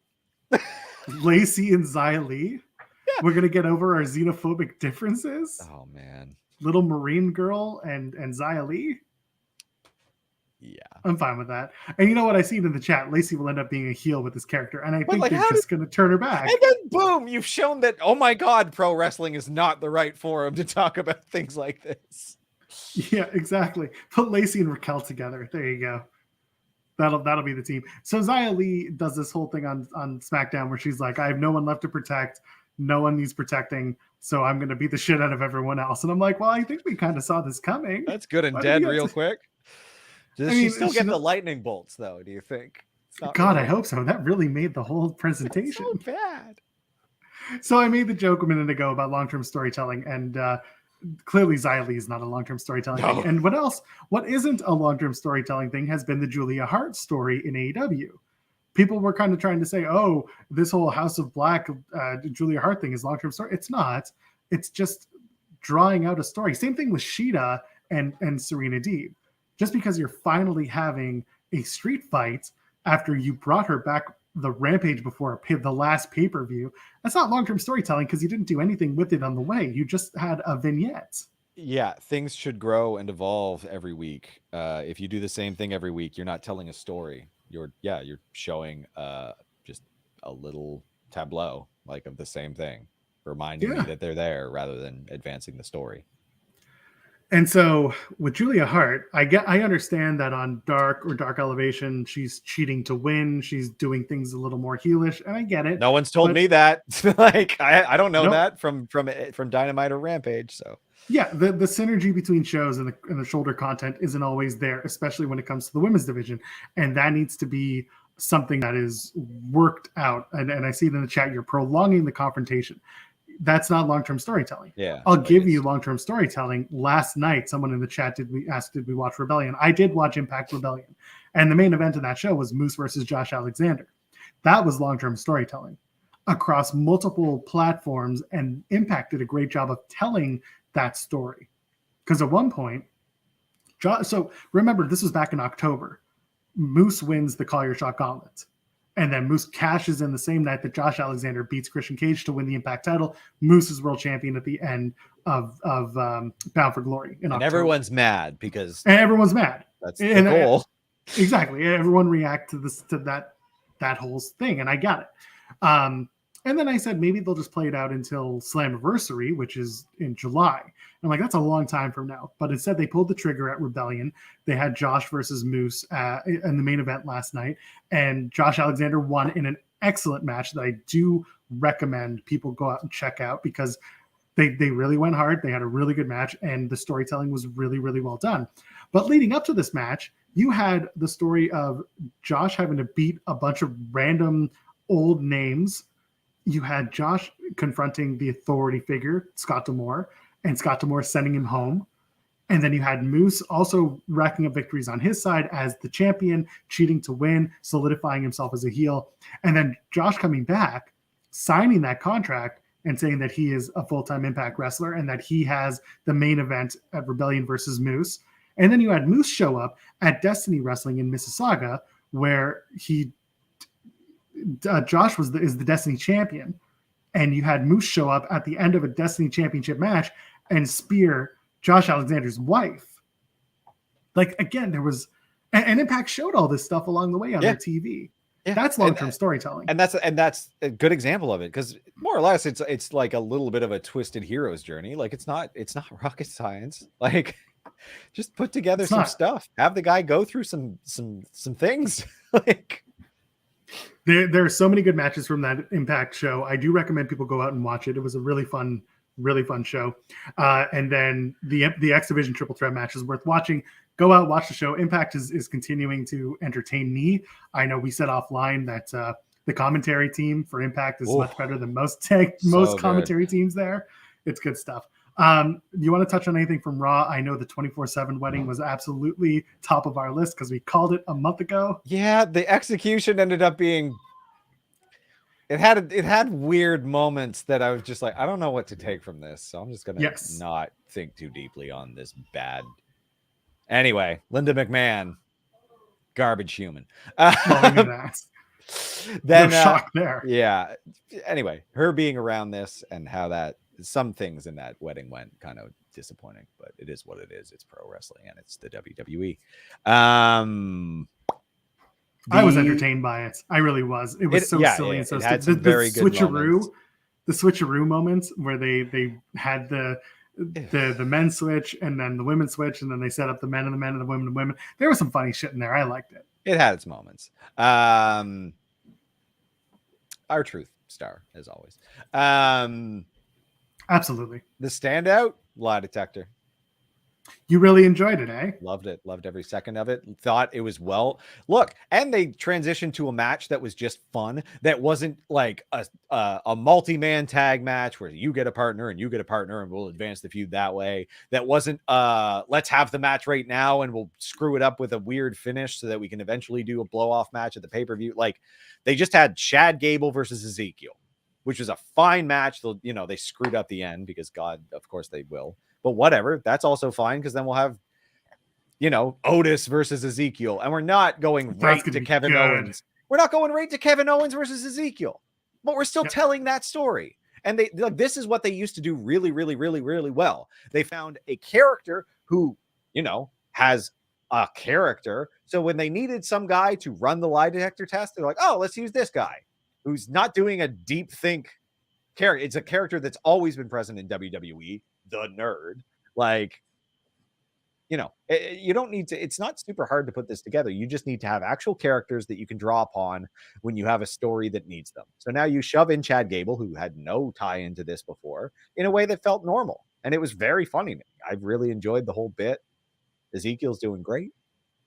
Lacey and Xia Li. Yeah. We're gonna get over our xenophobic differences. Oh man. Little Marine girl and Xia Li. Yeah. I'm fine with that. And you know what? I see it in the chat. Lacey will end up being a heel with this character. And I think they're just going to turn her back. And then boom, you've shown that, oh my God, pro wrestling is not the right forum to talk about things like this. Yeah, exactly. Put Lacey and Raquel together. There you go. That'll be the team. So Xia Li does this whole thing on SmackDown where she's like, I have no one left to protect. No one needs protecting. So I'm going to beat the shit out of everyone else. And I'm like, well, I think we kind of saw this coming. That's good and dead real quick. Does she still get the lightning bolts, though, do you think? God, I hope so. That really made the whole presentation. So bad. So I made the joke a minute ago about long-term storytelling, and clearly Xia Li is not a long-term storytelling thing. And what else? What isn't a long-term storytelling thing has been the Julia Hart story in AEW. People were kind of trying to say, oh, this whole House of Black Julia Hart thing is long-term story. It's not. It's just drawing out a story. Same thing with Shida and Serena Deeb. Just because you're finally having a street fight after you brought her back the Rampage before the last pay-per-view, that's not long-term storytelling because you didn't do anything with it on the way. You just had a vignette. Yeah, things should grow and evolve every week. If you do the same thing every week, you're not telling a story. You're showing just a little tableau like of the same thing, reminding me that they're there rather than advancing the story. And so with Julia Hart, I understand that on Dark or Dark Elevation, she's cheating to win. She's doing things a little more heelish, and I get it. No one's told me that. Like I don't know that from Dynamite or Rampage. So yeah, the synergy between shows and the shoulder content isn't always there, especially when it comes to the women's division, and that needs to be something that is worked out. And I see it in the chat. You're prolonging the confrontation. That's not long-term storytelling. Yeah, I'll give you long-term storytelling. Last night, someone in the chat did we watch Rebellion? I did watch Impact Rebellion, and the main event of that show was Moose versus Josh Alexander. That was long-term storytelling across multiple platforms, and Impact did a great job of telling that story. Because at one point, so remember, this was back in October. Moose wins the Call Your Shot Gauntlet. And then Moose cashes in the same night that Josh Alexander beats Christian Cage to win the Impact title. Moose is world champion at the end of Bound for Glory in October. And everyone's mad because everyone's mad. That's the goal. Exactly. Everyone react to that whole thing, and I got it. And then I said maybe they'll just play it out until Slammiversary, which is in July. I'm like, that's a long time from now. But instead, they pulled the trigger at Rebellion. They had Josh versus Moose in the main event last night. And Josh Alexander won in an excellent match that I do recommend people go out and check out, because they really went hard. They had a really good match, and the storytelling was really, really well done. But leading up to this match, you had the story of Josh having to beat a bunch of random old names. You had Josh confronting the authority figure, Scott D'Amore, and Scott D'Amore sending him home. And then you had Moose also racking up victories on his side as the champion, cheating to win, solidifying himself as a heel. And then Josh coming back, signing that contract, and saying that he is a full-time Impact wrestler and that he has the main event at Rebellion versus Moose. And then you had Moose show up at Destiny Wrestling in Mississauga, where Josh is the Destiny champion. And you had Moose show up at the end of a Destiny championship match and spear Josh Alexander's wife. Like, again, there was, and Impact showed all this stuff along the way on their TV. Yeah. That's long-term storytelling. And that's a good example of it, because more or less it's like a little bit of a twisted hero's journey. Like, it's not rocket science. Like, just put together some stuff. Have the guy go through some things. Like, there are so many good matches from that Impact show. I do recommend people go out and watch it. It was a really fun show. And then the X Division triple threat match is worth watching. Go out, watch the show. Impact is continuing to entertain me. I know we said offline that the commentary team for Impact is much better than most commentary teams there. It's good stuff. You want to touch on anything from Raw? I know the 24/7 wedding was absolutely top of our list because we called it a month ago. Yeah, the execution ended up being, it had weird moments that I was just like, I don't know what to take from this, so I'm just gonna not think too deeply on this bad. Anyway, Linda McMahon, garbage human. Then shock there. Yeah. Anyway, her being around this and how that some things in that wedding went kind of disappointing, but it is what it is. It's pro wrestling and it's the WWE. I was entertained by it. I really was. It was silly and so stupid. The switcheroo moments where they had the men's switch and then the women's switch, and then they set up the men and the men and the women and women. There was some funny shit in there. I liked it. It had its moments. Our truth star, as always. Absolutely. The standout, lie detector. You really enjoyed it, eh? Loved it. Loved every second of it. Thought it was look, and they transitioned to a match that was just fun. That wasn't like a multi-man tag match where you get a partner and you get a partner and we'll advance the feud that way. That wasn't let's have the match right now and we'll screw it up with a weird finish so that we can eventually do a blow-off match at the pay-per-view. Like, they just had Chad Gable versus Ezekiel, which was a fine match. They screwed up the end because God, of course they will. But whatever, that's also fine, because then we'll have, Otis versus Ezekiel, and we're not going right to Kevin Owens. We're not going right to Kevin Owens versus Ezekiel, but we're still telling that story. And this is what they used to do really, really, really, really well. They found a character who, has a character. So when they needed some guy to run the lie detector test, they're like, oh, let's use this guy who's not doing a deep think character. It's a character that's always been present in WWE. The nerd, you don't need to, it's not super hard to put this together. You just need to have actual characters that you can draw upon when you have a story that needs them. So now you shove in Chad Gable, who had no tie into this before, in a way that felt normal, and it was very funny to me. I really enjoyed the whole bit. Ezekiel's doing great.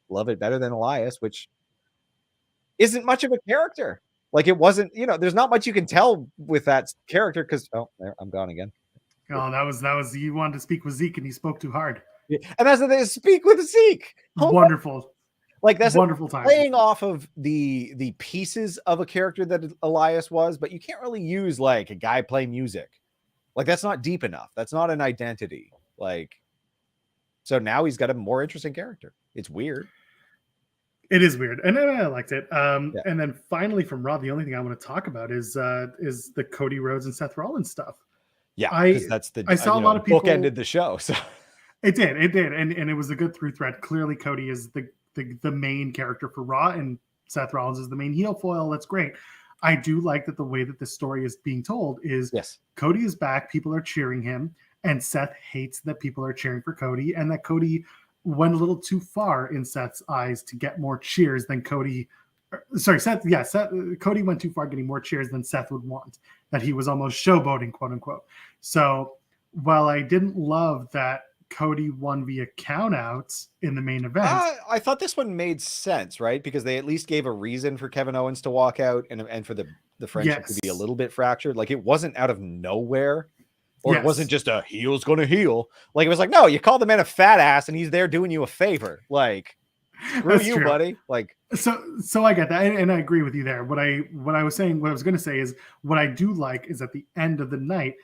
Love it better than Elias, which isn't much of a character. Like, it wasn't, there's not much you can tell with that character because I'm gone again. Oh, that was you wanted to speak with Zeke and he spoke too hard. Yeah. And that's the thing, speak with Zeke. Wonderful. Like, that's wonderful time. Playing off of the pieces of a character that Elias was, but you can't really use like a guy play music. Like, that's not deep enough. That's not an identity. Like, so now he's got a more interesting character. It's weird. It is weird, and I liked it. And then finally from Raw, the only thing I want to talk about is the Cody Rhodes and Seth Rollins stuff. Yeah, because I saw a lot of people bookended the show. So it did, and it was a good through thread. Clearly, Cody is the main character for Raw, and Seth Rollins is the main heel foil. That's great. I do like that the way that this story is being told is Cody is back. People are cheering him, and Seth hates that people are cheering for Cody, and that Cody went a little too far in Seth's eyes to get more cheers than Cody sorry, Seth. Yeah, Seth, Cody went too far, getting more cheers than Seth would want. That he was almost showboating, quote unquote. So while I didn't love that Cody won via countouts in the main event, I thought this one made sense, right? Because they at least gave a reason for Kevin Owens to walk out and for the friendship to be a little bit fractured. Like, it wasn't out of nowhere, or it wasn't just a heel's going to heel. Like, it was like, no, you call the man a fat ass and he's there doing you a favor. Like, screw you, buddy. Like, so I get that, and I agree with you there. What I was going to say is, what I do like is at the end of the night,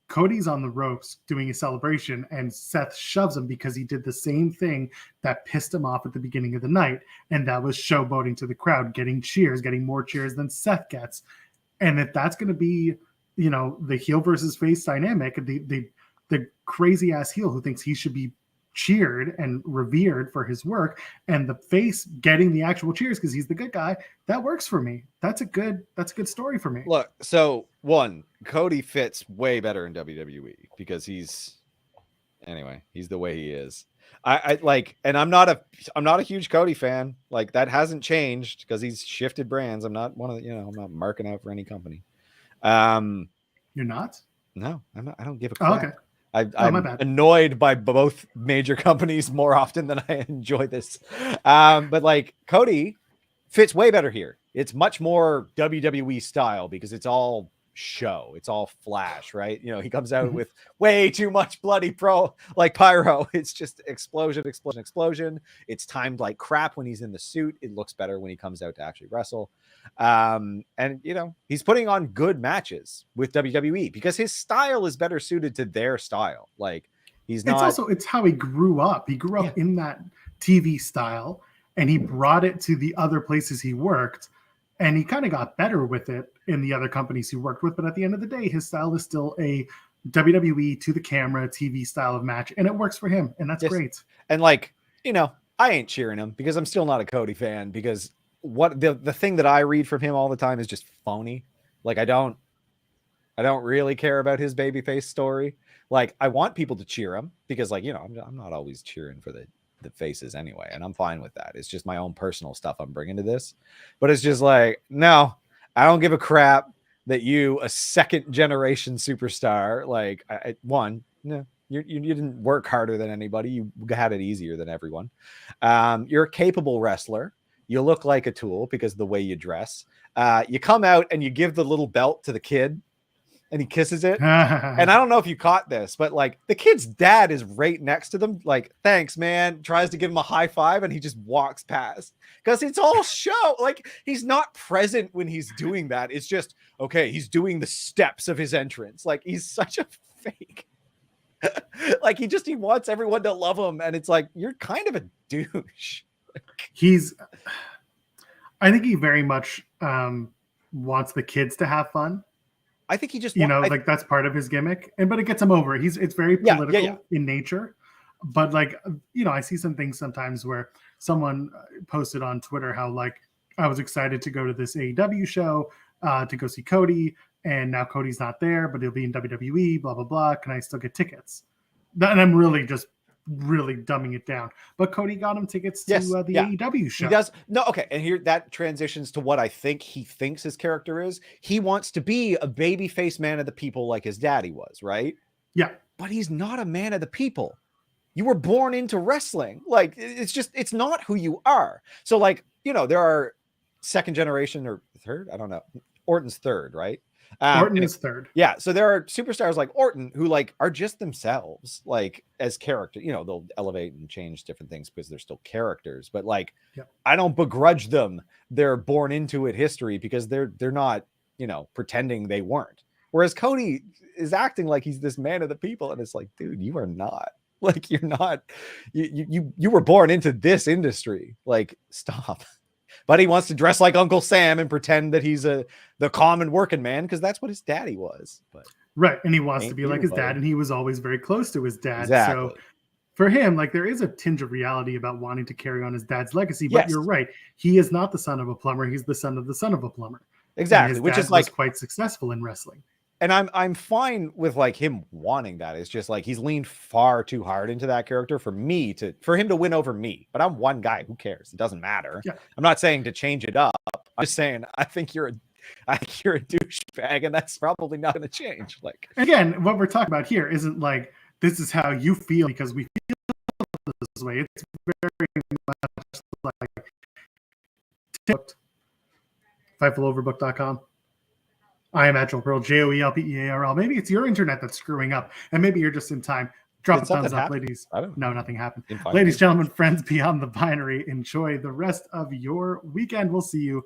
Cody's on the ropes doing a celebration, and Seth shoves him because he did the same thing that pissed him off at the beginning of the night, and that was showboating to the crowd, getting cheers, getting more cheers than Seth gets. And if that's going to be, you know, the heel versus face dynamic, the crazy ass heel who thinks he should be cheered and revered for his work, and the face getting the actual cheers because he's the good guy, that works for me. That's a good story for me. Look, so one, Cody fits way better in WWE because he's the way he is. I like, and I'm not a huge Cody fan. Like, that hasn't changed because he's shifted brands. I'm not one of the, I'm not marking out for any company. You're not? No, I'm not. I don't give a crap. Oh, okay. I'm annoyed by both major companies more often than I enjoy this. But like, Cody fits way better here. It's much more WWE style because it's all show. It's all flash, right? You know, he comes out with way too much bloody pyro. It's just explosion. It's timed like crap when he's in the suit. It looks better when he comes out to actually wrestle. And you know, he's putting on good matches with WWE because his style is better suited to their style. Like, he's not. It's how he grew up. He grew up in that TV style, and he brought it to the other places he worked, and he kind of got better with it in the other companies he worked with. But at the end of the day, his style is still a WWE to the camera TV style of match, and it works for him, and that's great. And like, you know, I ain't cheering him because I'm still not a Cody fan, because what the thing that I read from him all the time is just phony. Like, I don't really care about his babyface story. Like, I want people to cheer him because, like, you know, I'm not always cheering for the faces anyway, and I'm fine with that. It's just my own personal stuff I'm bringing to this. But it's just like, no, I don't give a crap that you, a second generation superstar, like, you didn't work harder than anybody. You had it easier than everyone. You're a capable wrestler. You look like a tool because of the way you dress. You come out and you give the little belt to the kid and he kisses it. And I don't know if you caught this, but like, the kid's dad is right next to them. Like, thanks, man. Tries to give him a high five and he just walks past because it's all show. Like, he's not present when he's doing that. It's just, okay, he's doing the steps of his entrance. Like, he's such a fake. Like, he wants everyone to love him. And it's like, you're kind of a douche. I think he very much wants the kids to have fun. I think he just, like, that's part of his gimmick, but it gets him over. It's very political in nature, but like, you know, I see some things sometimes where someone posted on Twitter how, like, I was excited to go to this AEW show to go see Cody, and now Cody's not there, but he'll be in WWE, blah, blah, blah. Can I still get tickets? And I'm really dumbing it down, but Cody got him tickets to the AEW show. He does. No, okay. And here that transitions to what I think he thinks his character is. He wants to be a babyface man of the people like his daddy was, right? Yeah. But he's not a man of the people. You were born into wrestling. Like, it's not who you are. So, like, you know, there are second generation or third, I don't know. Orton's third, right? Orton is third. Yeah. So there are superstars like Orton who, like, are just themselves, like, as character. You know, they'll elevate and change different things because they're still characters. But like, I don't begrudge them their born into it history because they're not, you know, pretending they weren't. Whereas Cody is acting like he's this man of the people, and it's like, dude, you are not. Like, you're not. You were born into this industry. Like, stop. But he wants to dress like Uncle Sam and pretend that he's the common working man because that's what his daddy was. But right, and he wants to be like his dad, and he was always very close to his dad. Exactly. So for him, like, there is a tinge of reality about wanting to carry on his dad's legacy. But you're right, he is not the son of a plumber; he's the son of a plumber. Exactly, which is like quite successful in wrestling. And I'm fine with, like, him wanting that. It's just like he's leaned far too hard into that character for him to win over me. But I'm one guy. Who cares? It doesn't matter. Yeah. I'm not saying to change it up. I'm just saying, I think you're a douchebag, and that's probably not going to change. Like, again, what we're talking about here isn't like this is how you feel because we feel this way. It's very much like Fightfuloverbooked.com. I am Agile Pearl, JOELPEARL. Maybe it's your internet that's screwing up, and maybe you're just in time. Drop a thumbs up, ladies. No, nothing happened. Ladies, gentlemen, friends beyond the binary, enjoy the rest of your weekend. We'll see you